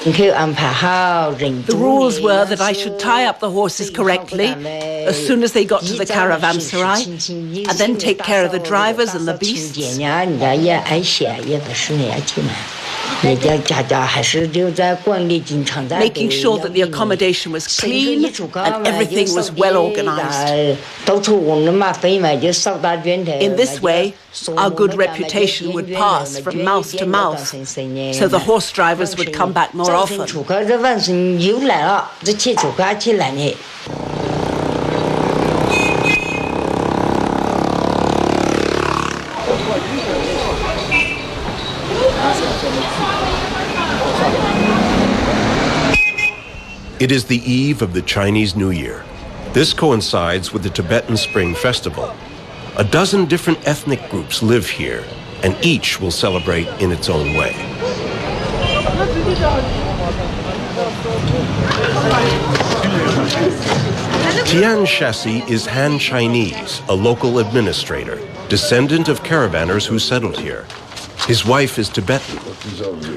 Speaker 7: The rules were that I should tie up the horses correctly as soon as they got to the caravanserai, and then take care of the drivers and the beasts. Making sure that the accommodation was clean and everything was well organized. In this way, our good reputation would pass from mouth to mouth, so the horse drivers would come back more often.
Speaker 1: It is the eve of the Chinese New Year. This coincides with the Tibetan Spring Festival. A dozen different ethnic groups live here, and each will celebrate in its own way. Tian Shasi is Han Chinese, a local administrator, descendant of caravanners who settled here. His wife is Tibetan.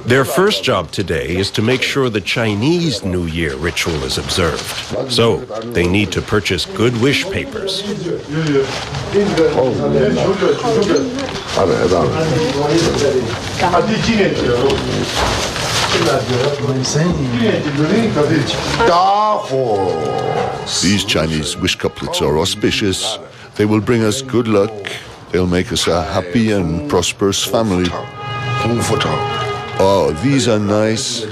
Speaker 1: Their first job today is to make sure the Chinese New Year ritual is observed. So they need to purchase good wish papers.
Speaker 2: These Chinese wish couplets are auspicious. They will bring us good luck. They'll make us a happy and prosperous family. Oh, these are nice.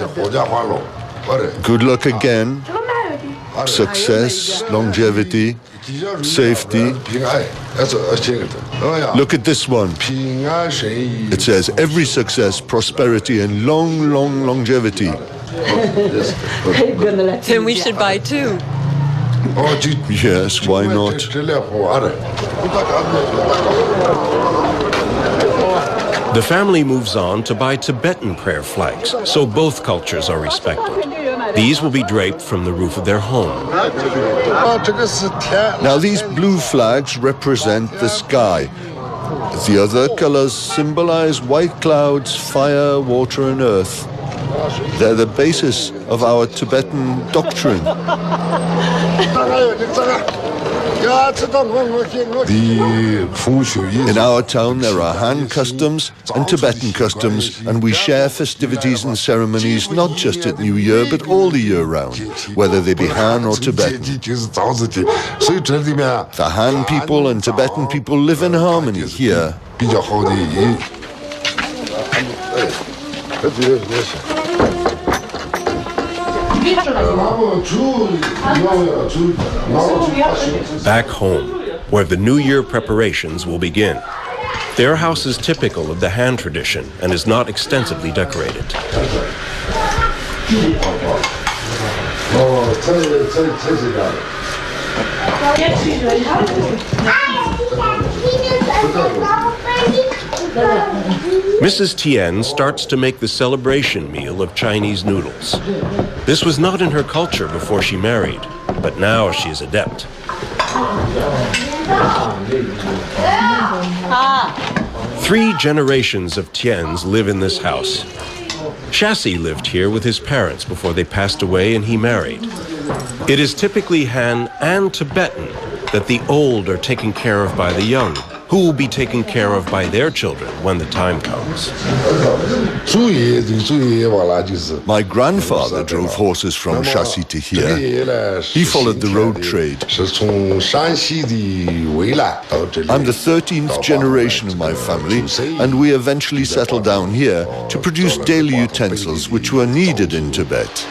Speaker 2: Good luck again. Success, longevity, safety. Look at this one. It says every success, prosperity, and long longevity.
Speaker 6: Then we should buy 2.
Speaker 2: Yes, why not?
Speaker 1: The family moves on to buy Tibetan prayer flags, so both cultures are respected. These will be draped from the roof of their home.
Speaker 2: Now these blue flags represent the sky. The other colors symbolize white clouds, fire, water, and earth. They're the basis of our Tibetan doctrine. In our town there are Han customs and Tibetan customs, and we share festivities and ceremonies not just at New Year but all the year round, whether they be Han or Tibetan. The Han people and Tibetan people live in harmony here.
Speaker 1: Back home, where the New Year preparations will begin. Their house is typical of the Han tradition and is not extensively decorated. Mrs. Tian starts to make the celebration meal of Chinese noodles. This was not in her culture before she married, but now she is adept. 3 generations of Tians live in this house. Shasi lived here with his parents before they passed away and he married. It is typically Han and Tibetan that the old are taken care of by the young, who will be taken care of by their children when the time comes.
Speaker 2: My grandfather drove horses from Shaxi to here. He followed the road trade. I'm the 13th generation of my family, and we eventually settled down here to produce daily utensils which were needed in Tibet.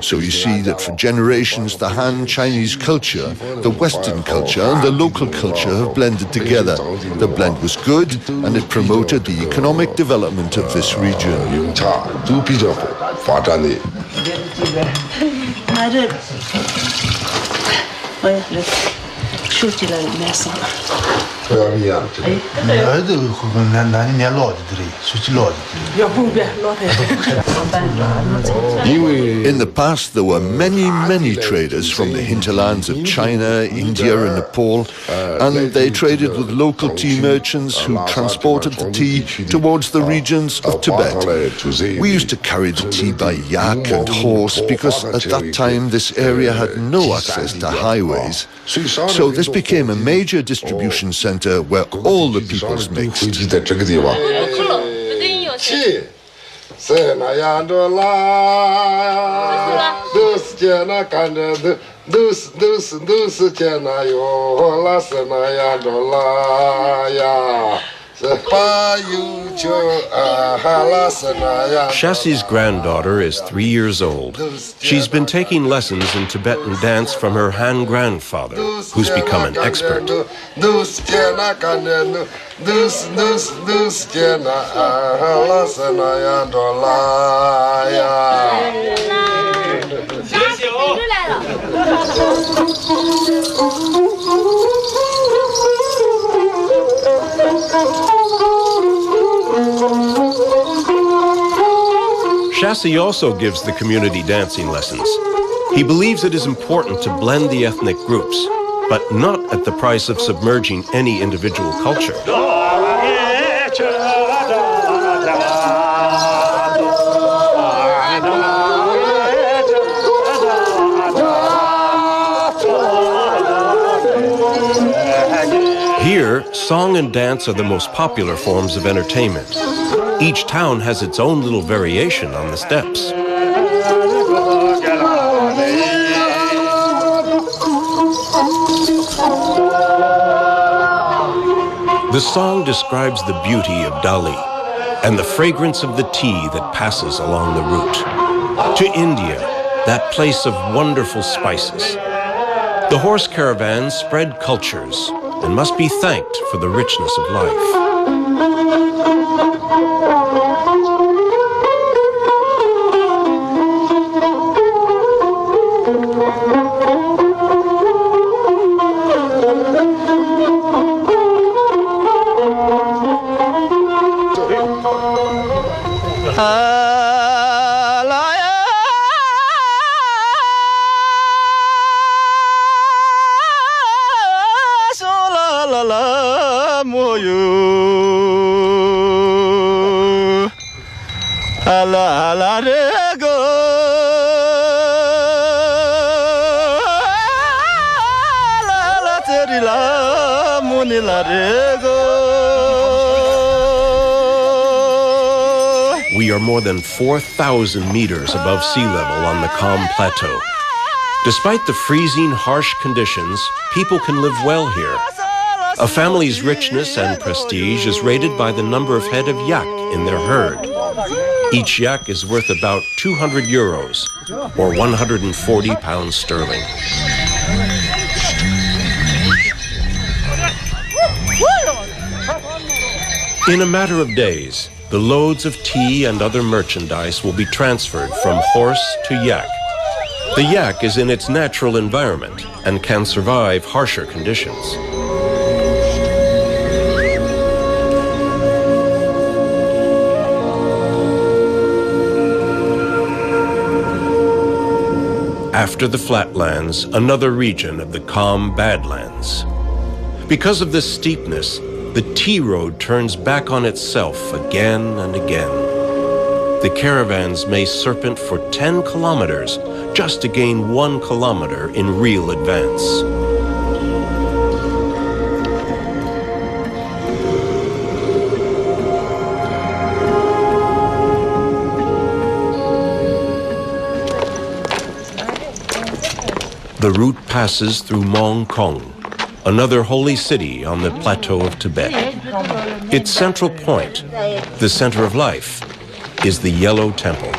Speaker 2: So you see that for generations the Han Chinese culture, the Western culture, and the local culture have blended together. The blend was good, and it promoted the economic development of this region. In the past, there were many traders from the hinterlands of China, India, and Nepal, and they traded with local tea merchants who transported the tea towards the regions of Tibet. We used to carry the tea by yak and horse because at that time this area had no access to highways. So this became a major distribution center where all the peoples mixed.
Speaker 1: Shaxi's granddaughter is 3 years old. She's been taking lessons in Tibetan dance from her Han grandfather, who's become an expert. Shaxi also gives the community dancing lessons. He believes it is important to blend the ethnic groups, but not at the price of submerging any individual culture. Here, song and dance are the most popular forms of entertainment. Each town has its own little variation on the steps. The song describes the beauty of Dali and the fragrance of the tea that passes along the route. To India, that place of wonderful spices. The horse caravans spread cultures and must be thanked for the richness of life. We are more than 4,000 meters above sea level on the Kham Plateau. Despite the freezing, harsh conditions, people can live well here. A family's richness and prestige is rated by the number of head of yak in their herd. Each yak is worth about 200 euros, or 140 pounds sterling. In a matter of days, the loads of tea and other merchandise will be transferred from horse to yak. The yak is in its natural environment and can survive harsher conditions. After the flatlands, another region of the Kham Badlands. Because of this steepness, the tea road turns back on itself again and again. The caravans may serpent for 10 kilometers just to gain 1 kilometer in real advance. The route passes through Mong Kong, another holy city on the plateau of Tibet. Its central point, the center of life, is the Yellow Temple.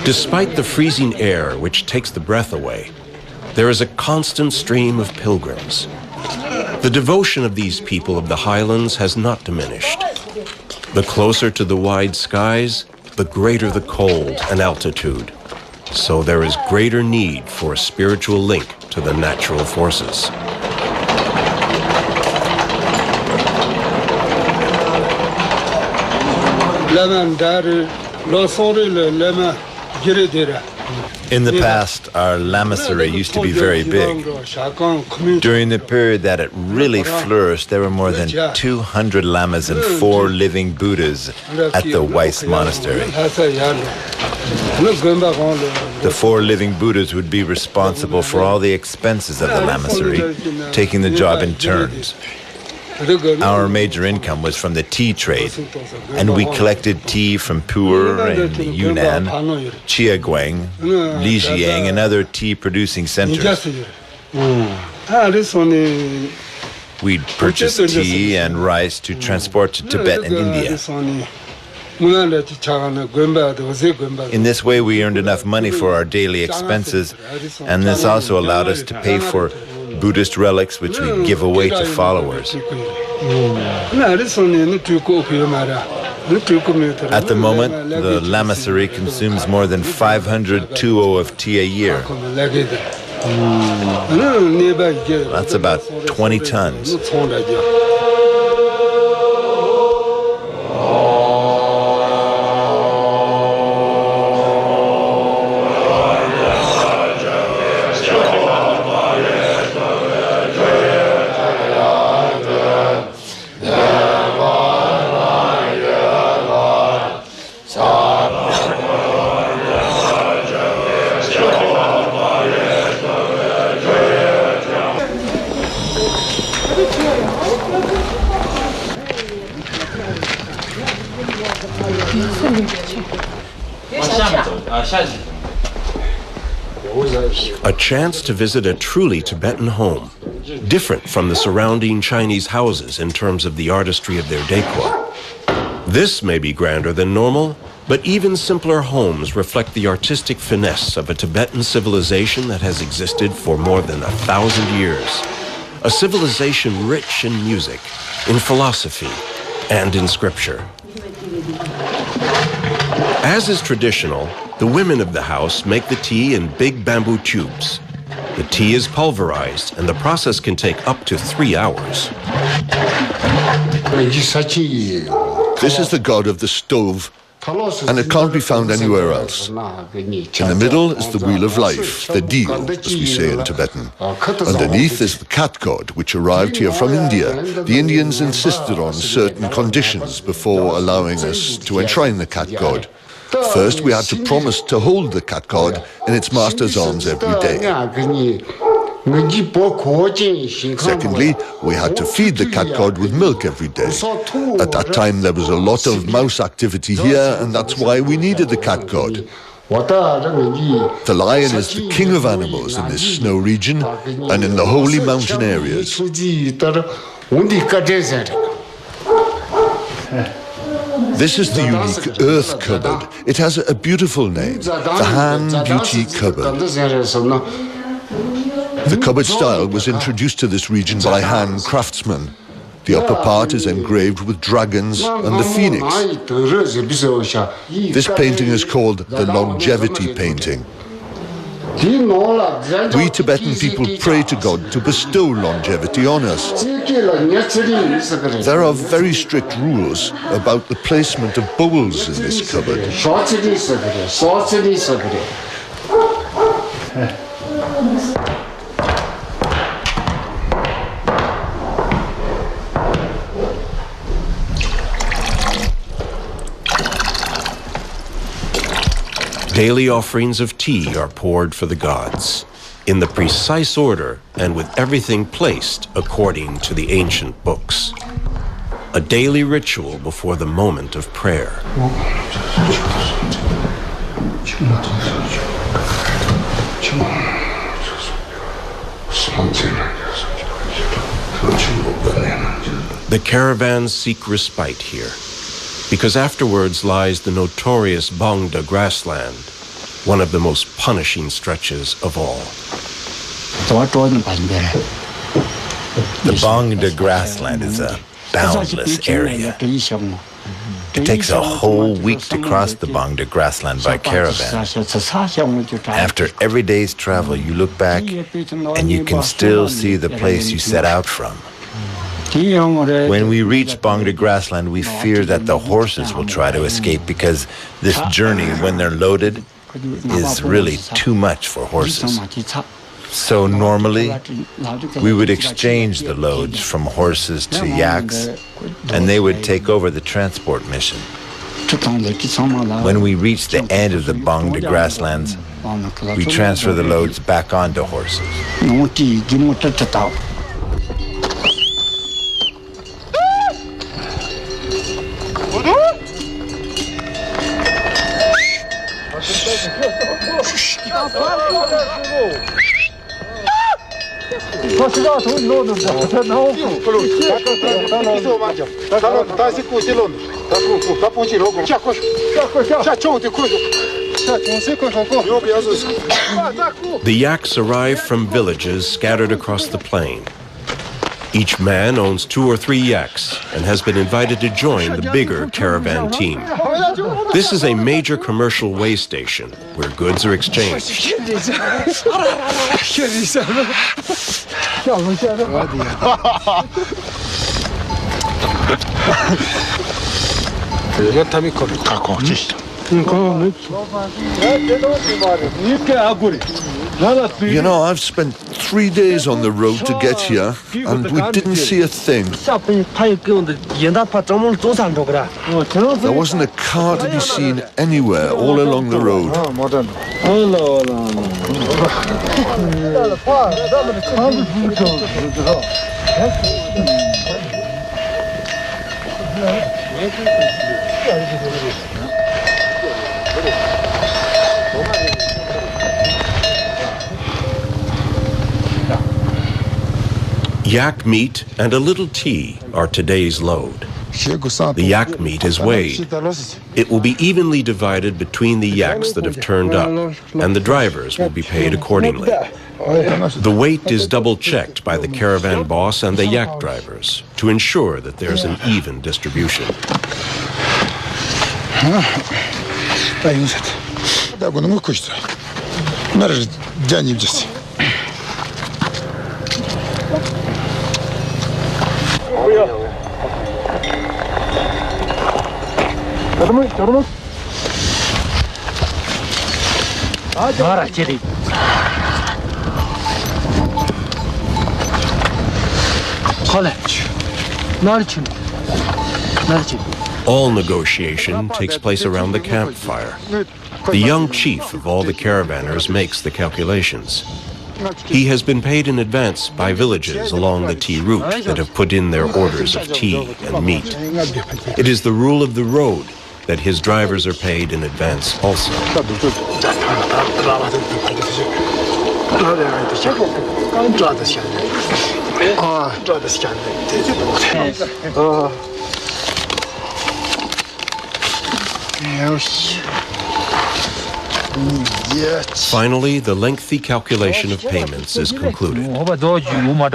Speaker 1: Despite the freezing air which takes the breath away, there is a constant stream of pilgrims. The devotion of these people of the highlands has not diminished. The closer to the wide skies, the greater the cold and altitude. So there is greater need for a spiritual link to the natural forces.
Speaker 4: In the past, our lamasery used to be very big. During the period that it really flourished, there were more than 200 lamas and 4 living Buddhas at the Weiss Monastery. The 4 living Buddhas would be responsible for all the expenses of the lamasery, taking the job in turns. Our major income was from the tea trade, and we collected tea from Pu-erh and Yunnan, Chiaguang, Lijiang, and other tea-producing centers. We'd purchase tea and rice to transport to Tibet and India. In this way, we earned enough money for our daily expenses, and this also allowed us to pay for Buddhist relics which we give away to followers. At the moment, the lamasery consumes more than 500 tuo of tea a year. That's about 20 tons.
Speaker 1: A chance to visit a truly Tibetan home, different from the surrounding Chinese houses in terms of the artistry of their decor. This may be grander than normal, but even simpler homes reflect the artistic finesse of a Tibetan civilization that has existed for more than 1,000 years. A civilization rich in music, in philosophy, and in scripture. As is traditional, the women of the house make the tea in big bamboo tubes. The tea is pulverized, and the process can take up to 3 hours.
Speaker 2: This is the god of the stove, and it can't be found anywhere else. In the middle is the wheel of life, the dil, as we say in Tibetan. Underneath is the cat god, which arrived here from India. The Indians insisted on certain conditions before allowing us to enshrine the cat god. First, we had to promise to hold the cat god in its master's arms every day. Secondly, we had to feed the cat god with milk every day. At that time, there was a lot of mouse activity here, and that's why we needed the cat god. The lion is the king of animals in this snow region and in the holy mountain areas. This is the unique earth cupboard. It has a beautiful name, the Han Beauty Cupboard. The cupboard style was introduced to this region by Han craftsmen. The upper part is engraved with dragons and the phoenix. This painting is called the longevity painting. We Tibetan people pray to God to bestow longevity on us. There are very strict rules about the placement of bowls in this cupboard.
Speaker 1: Daily offerings of tea are poured for the gods, in the precise order and with everything placed according to the ancient books. A daily ritual before the moment of prayer. The caravans seek respite here, because afterwards lies the notorious Bangda grassland, one of the most punishing stretches of all.
Speaker 4: The Bangda grassland is a boundless area. It takes a whole week to cross the Bangda grassland by caravan. After every day's travel, you look back and you can still see the place you set out from. When we reach Bangda grassland, we fear that the horses will try to escape because this journey, when they're loaded, is really too much for horses. So normally, we would exchange the loads from horses to yaks, and they would take over the transport mission. When we reach the end of the Bangda grasslands, we transfer the loads back onto horses.
Speaker 1: The yaks arrive from villages scattered across the plain. Each man owns 2 or 3 yaks and has been invited to join the bigger caravan team. This is a major commercial way station where goods are exchanged.
Speaker 2: You know, I've spent 3 days on the road to get here, and we didn't see a thing. There wasn't a car to be seen anywhere all along the road.
Speaker 1: Yak meat and a little tea are today's load. The yak meat is weighed. It will be evenly divided between the yaks that have turned up, and the drivers will be paid accordingly. The weight is double-checked by the caravan boss and the yak drivers to ensure that there's an even distribution. All negotiation takes place around the campfire. The young chief of all the caravanners makes the calculations. He has been paid in advance by villages along the tea route that have put in their orders of tea and meat. It is the rule of the road that his drivers are paid in advance also. Finally, the lengthy calculation of payments is concluded.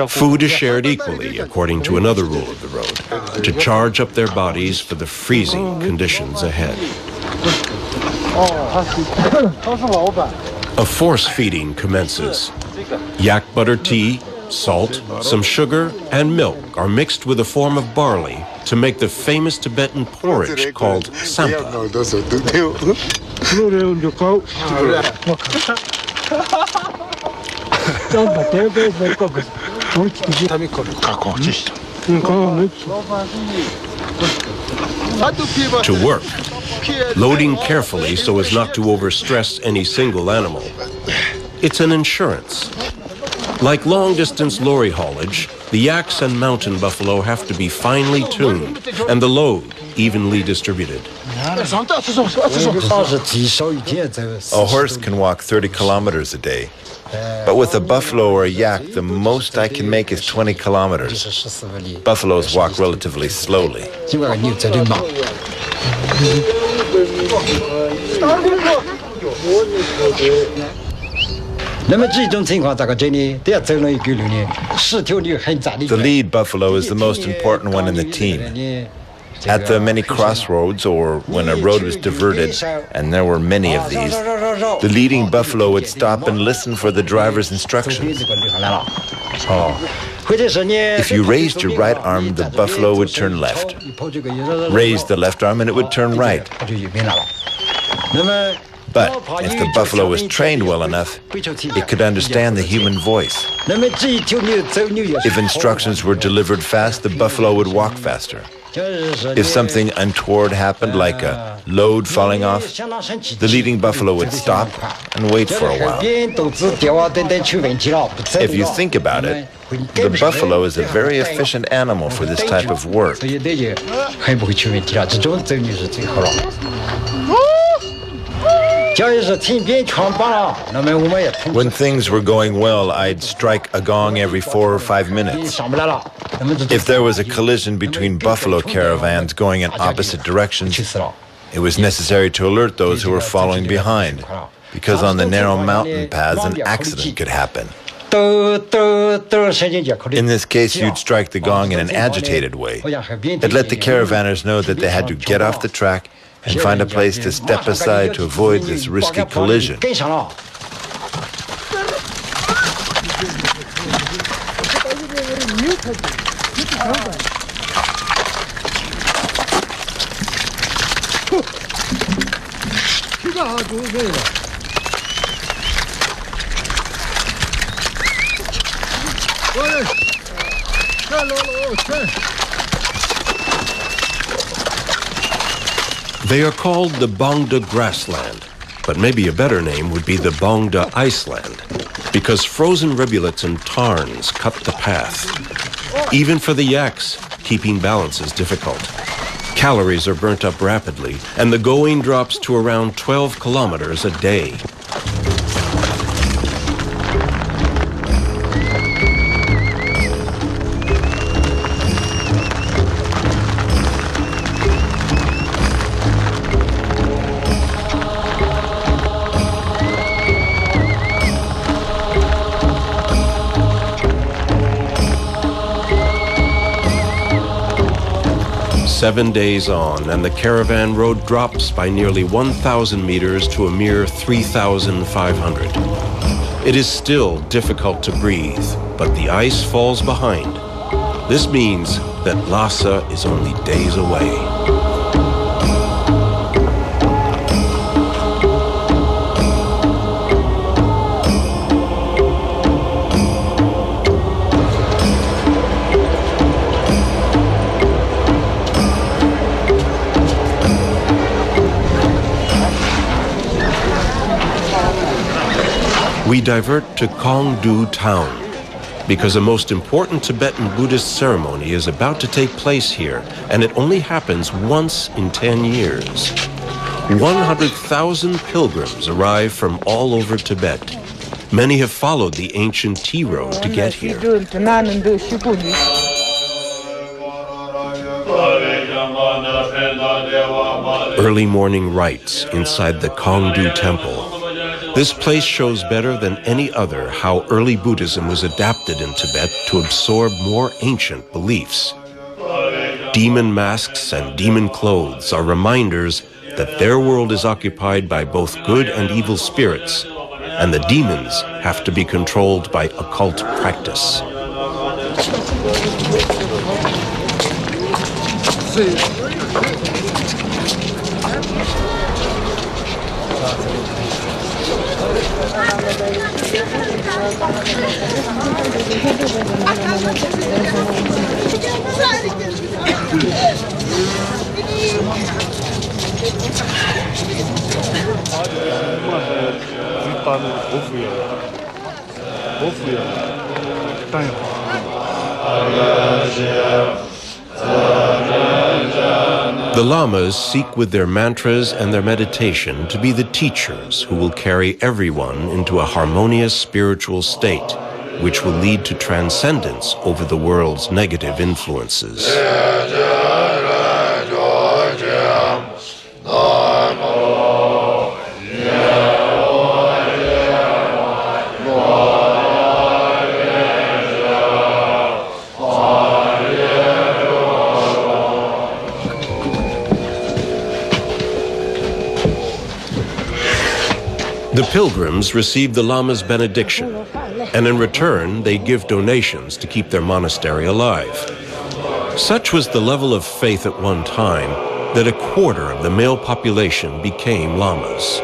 Speaker 1: Food is shared equally, according to another rule of the road, to charge up their bodies for the freezing conditions ahead. A force feeding commences. Yak butter tea, salt, some sugar, and milk are mixed with a form of barley to make the famous Tibetan porridge called sampa. to work, loading carefully so as not to overstress any single animal. It's an insurance. Like long-distance lorry haulage, the yaks and mountain buffalo have to be finely tuned and the load evenly distributed.
Speaker 4: A horse can walk 30 kilometers a day, but with a buffalo or a yak, the most I can make is 20 kilometers. Buffaloes walk relatively slowly. The lead buffalo is the most important one in the team. At the many crossroads, or when a road was diverted, and there were many of these, the leading buffalo would stop and listen for the driver's instructions. If you raised your right arm, the buffalo would turn left. Raise the left arm and it would turn right. But if the buffalo was trained well enough, it could understand the human voice. If instructions were delivered fast, the buffalo would walk faster. If something untoward happened, like a load falling off, the leading buffalo would stop and wait for a while. If you think about it, the buffalo is a very efficient animal for this type of work. When things were going well, I'd strike a gong every 4 or 5 minutes. If there was a collision between buffalo caravans going in opposite directions, it was necessary to alert those who were following behind, because on the narrow mountain paths an accident could happen. In this case, you'd strike the gong in an agitated way. It let the caravanners know that they had to get off the track and find a place to step aside to avoid this risky collision.
Speaker 1: They are called the Bongda grassland, but maybe a better name would be the Bongda Iceland, because frozen rivulets and tarns cut the path. Even for the yaks, keeping balance is difficult. Calories are burnt up rapidly, and the going drops to around 12 kilometers a day. Seven days on, and the caravan road drops by nearly 1,000 meters to a mere 3,500. It is still difficult to breathe, but the ice falls behind. This means that Lhasa is only days away. We divert to Kongdu town because a most important Tibetan Buddhist ceremony is about to take place here, and it only happens once in 10 years. 100,000 pilgrims arrive from all over Tibet. Many have followed the ancient tea road to get here. Early morning rites inside the Kongdu Temple. This place shows better than any other how early Buddhism was adapted in Tibet to absorb more ancient beliefs. Demon masks and demon clothes are reminders that their world is occupied by both good and evil spirits, and the demons have to be controlled by occult practice. The lamas seek with their mantras and their meditation to be the teachers who will carry everyone into a harmonious spiritual state, which will lead to transcendence over the world's negative influences. The pilgrims receive the Lama's benediction, and in return they give donations to keep their monastery alive. Such was the level of faith at one time that a quarter of the male population became Lamas.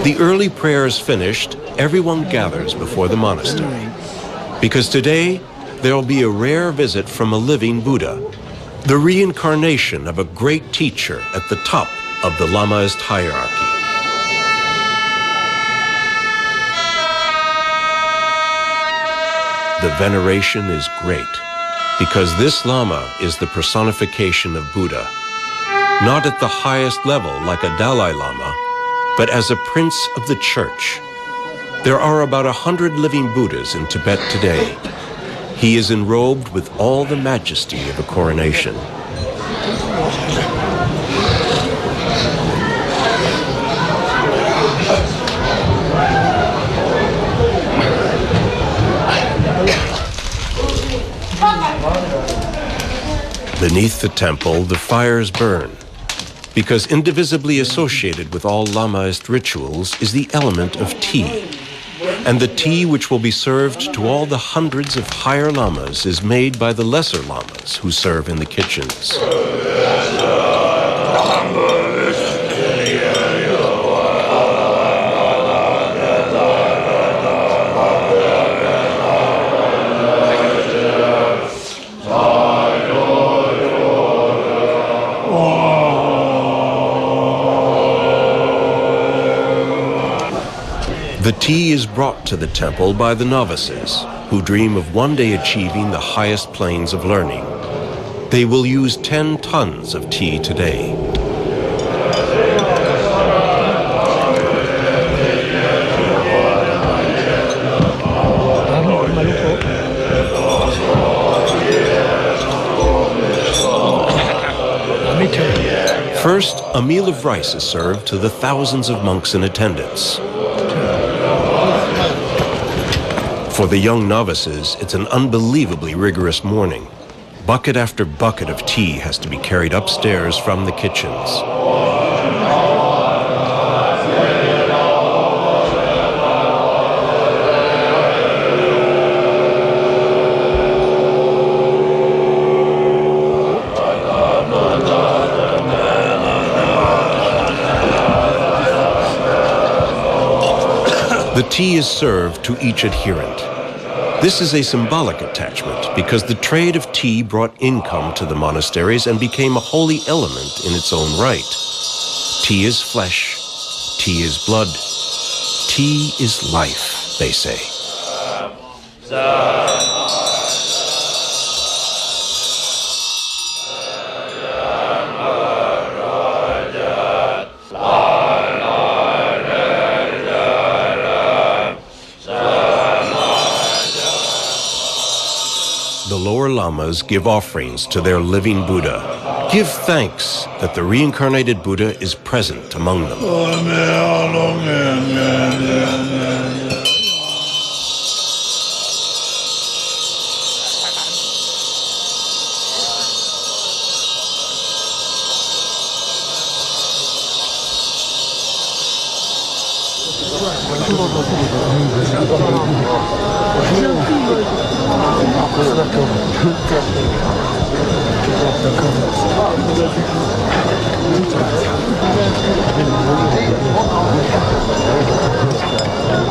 Speaker 1: The early prayers finished, everyone gathers before the monastery, because today there will be a rare visit from a living Buddha, the reincarnation of a great teacher at the top of the Lamaist hierarchy. The veneration is great, because this Lama is the personification of Buddha, not at the highest level like a Dalai Lama, but as a prince of the church. There are about 100 living Buddhas in Tibet today. He is enrobed with all the majesty of a coronation. Beneath the temple, the fires burn, because indivisibly associated with all Lamaist rituals is the element of tea. And the tea which will be served to all the hundreds of higher lamas is made by the lesser lamas who serve in the kitchens. The tea is brought to the temple by the novices, who dream of one day achieving the highest planes of learning. They will use 10 tons of tea today. First, a meal of rice is served to the thousands of monks in attendance. For the young novices, it's an unbelievably rigorous morning. Bucket after bucket of tea has to be carried upstairs from the kitchens. The tea is served to each adherent. This is a symbolic attachment because the trade of tea brought income to the monasteries and became a holy element in its own right. Tea is flesh, tea is blood, tea is life, they say. The lower lamas give offerings to their living Buddha. Give thanks that the reincarnated Buddha is present among them.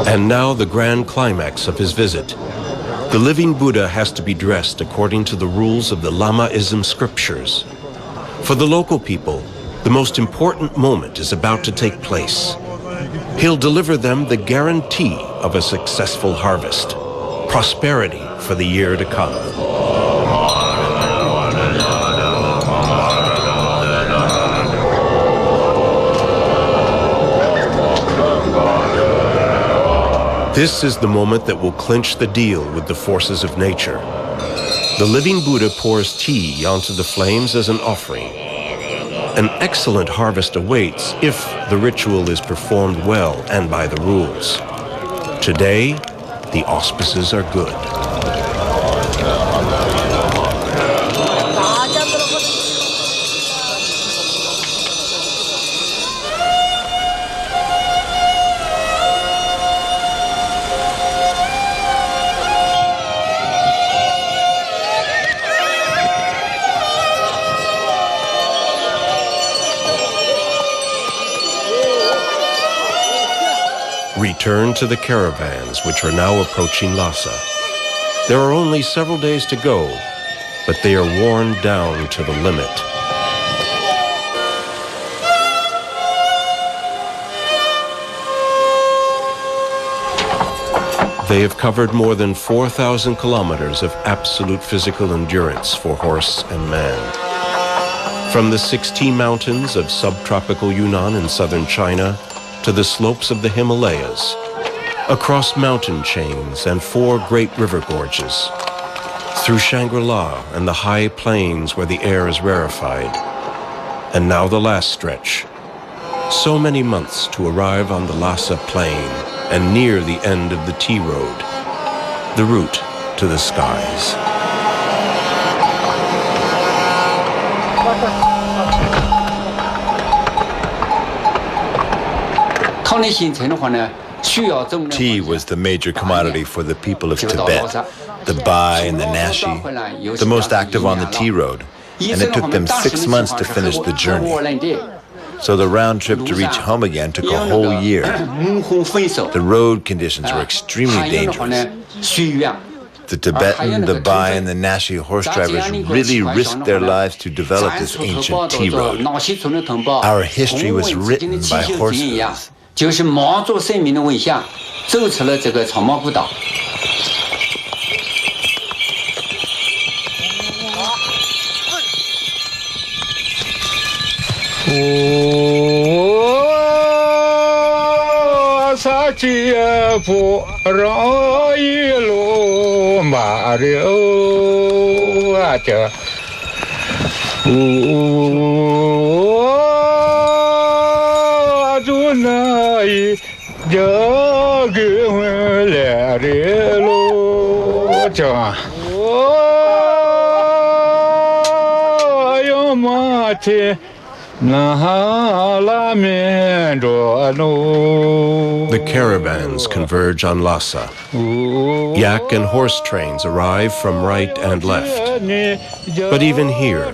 Speaker 1: And now the grand climax of his visit. The living Buddha has to be dressed according to the rules of the Lamaism scriptures. For the local people, the most important moment is about to take place. He'll deliver them the guarantee of a successful harvest, prosperity for the year to come. This is the moment that will clinch the deal with the forces of nature. The living Buddha pours tea onto the flames as an offering. An excellent harvest awaits if the ritual is performed well and by the rules. Today, the auspices are good. Return to the caravans, which are now approaching Lhasa. There are only several days to go, but they are worn down to the limit. They have covered more than 4,000 kilometers of absolute physical endurance for horse and man. From the 16 mountains of subtropical Yunnan in southern China to the slopes of the Himalayas, across mountain chains and 4 great river gorges, through Shangri-La and the high plains where the air is rarefied, and now the last stretch. So many months to arrive on the Lhasa plain and near the end of the Tea Road, the route to the skies.
Speaker 4: Tea was the major commodity for the people of Tibet, the Bai and the Nashi, the most active on the Tea Road, and it took them 6 months to finish the journey. So the round trip to reach home again took a whole year. The road conditions were extremely dangerous. The Tibetan, the Bai, and the Nashi horse drivers really risked their lives to develop this ancient tea road. Our history was written by horses.
Speaker 8: 就是毛主席生命的文献，走出了这个草帽步道。
Speaker 5: 我撒起不让一路马溜啊这，就那一这个我来的路这，我要马车。
Speaker 1: The caravans converge on Lhasa. Yak and horse trains arrive from right and left. But even here,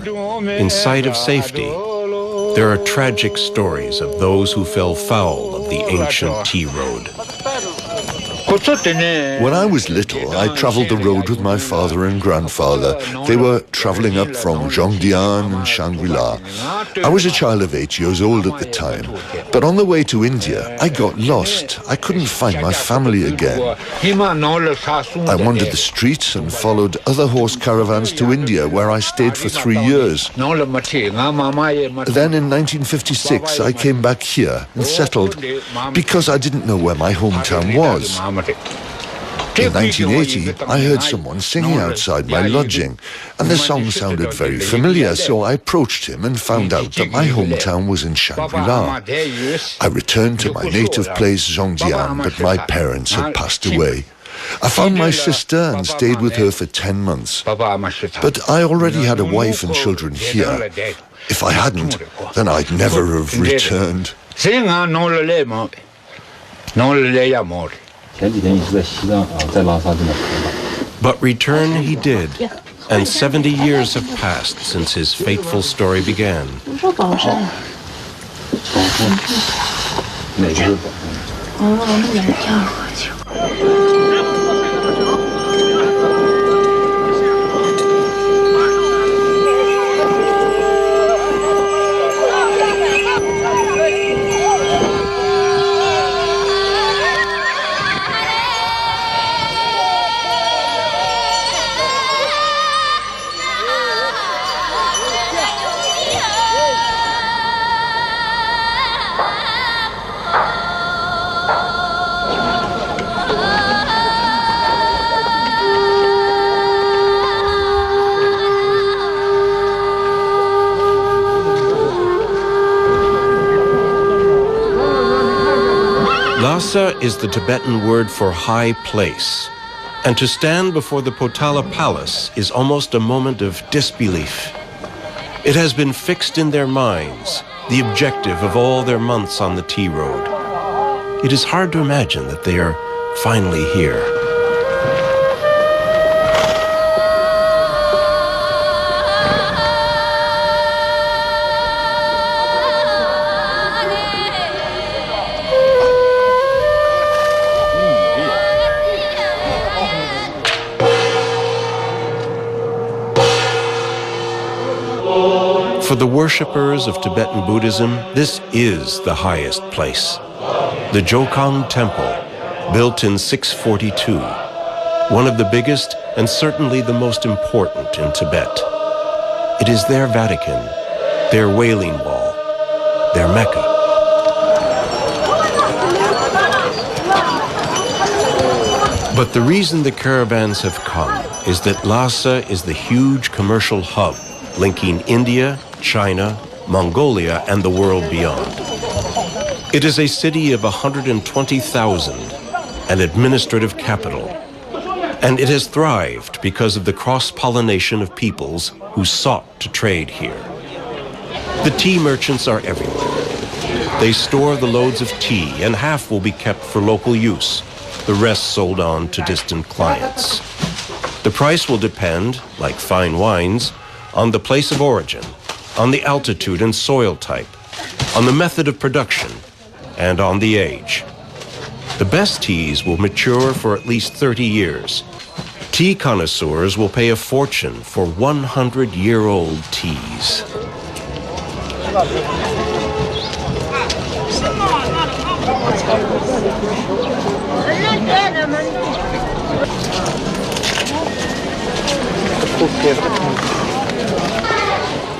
Speaker 1: in sight of safety, there are tragic stories of those who fell foul of the ancient tea road.
Speaker 2: When I was little, I traveled the road with my father and grandfather. They were traveling up from Zhongdian and Shangri-La. I was a child of 8 years old at the time. But on the way to India, I got lost. I couldn't find my family again. I wandered the streets and followed other horse caravans to India, where I stayed for 3 years. Then in 1956, I came back here and settled because I didn't know where my hometown was. In 1980, I heard someone singing outside my lodging, and the song sounded very familiar, so I approached him and found out that my hometown was in Shangri-La. I returned to my native place, Zhongdian, but my parents had passed away. I found my sister and stayed with her for 10 months. But I already had a wife and children here. If I hadn't, then I'd never have returned.
Speaker 1: But return he did, and 70 years have passed since his fateful story began. Lhasa is the Tibetan word for high place, and to stand before the Potala Palace is almost a moment of disbelief. It has been fixed in their minds, the objective of all their months on the Tea Road. It is hard to imagine that they are finally here. For the worshippers of Tibetan Buddhism, this is the highest place. The Jokong Temple, built in 642, one of the biggest and certainly the most important in Tibet. It is their Vatican, their Wailing Wall, their Mecca. But the reason the caravans have come is that Lhasa is the huge commercial hub linking India, China, Mongolia, and the world beyond. It is a city of 120,000, an administrative capital, and it has thrived because of the cross-pollination of peoples who sought to trade here. The tea merchants are everywhere. They store the loads of tea, and half will be kept for local use, the rest sold on to distant clients. The price will depend, like fine wines, on the place of origin, on the altitude and soil type, on the method of production, and on the age. The best teas will mature for at least 30 years. Tea connoisseurs will pay a fortune for 100-year-old teas.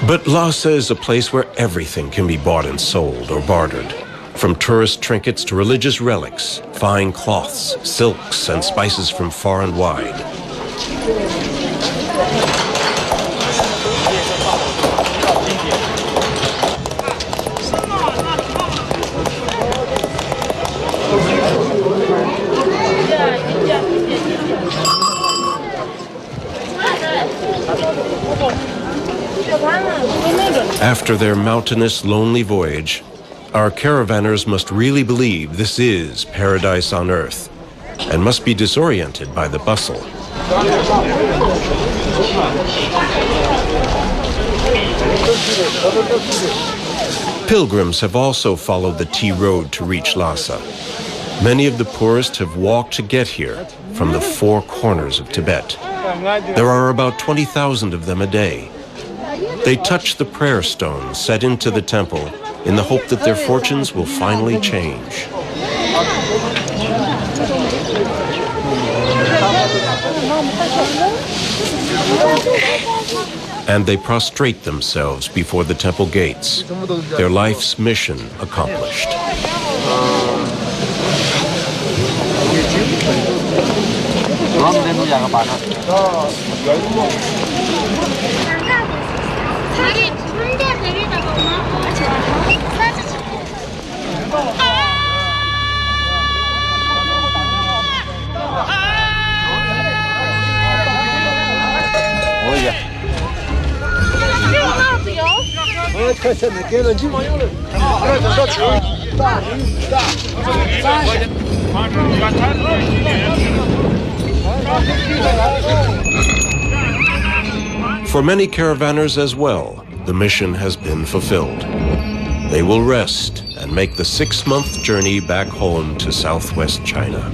Speaker 1: But Lhasa is a place where everything can be bought and sold or bartered. From tourist trinkets to religious relics, fine cloths, silks, and spices from far and wide. After their mountainous, lonely voyage, our caravanners must really believe this is paradise on earth and must be disoriented by the bustle. Pilgrims have also followed the Tea Road to reach Lhasa. Many of the poorest have walked to get here from the four corners of Tibet. There are about 20,000 of them a day. They touch the prayer stones set into the temple in the hope that their fortunes will finally change. And they prostrate themselves before the temple gates, their life's mission accomplished. For many caravanners as well, the mission has been fulfilled. They will rest and make the 6-month journey back home to southwest China.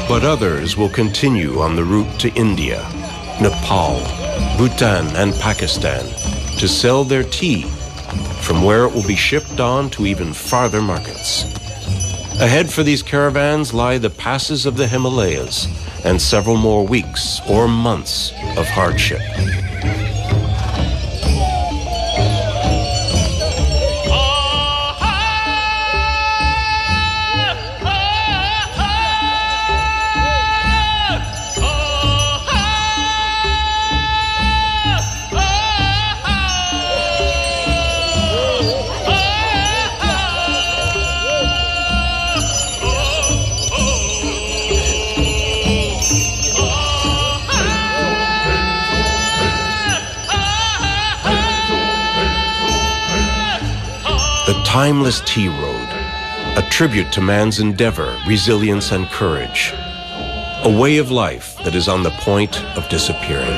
Speaker 1: But others will continue on the route to India, Nepal, Bhutan, and Pakistan to sell their tea, from where it will be shipped on to even farther markets. Ahead for these caravans lie the passes of the Himalayas, and several more weeks or months of hardship. The timeless tea road, a tribute to man's endeavor, resilience, and courage. A way of life that is on the point of disappearing.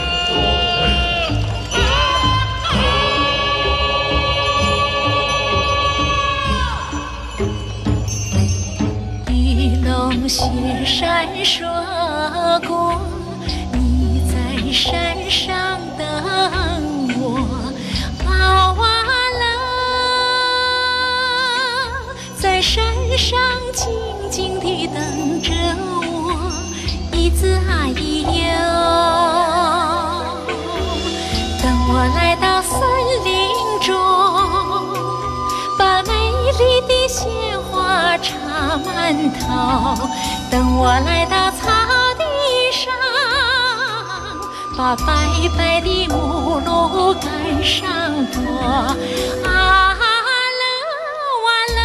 Speaker 9: 等我来到草地上，把白白的母鹿赶上多。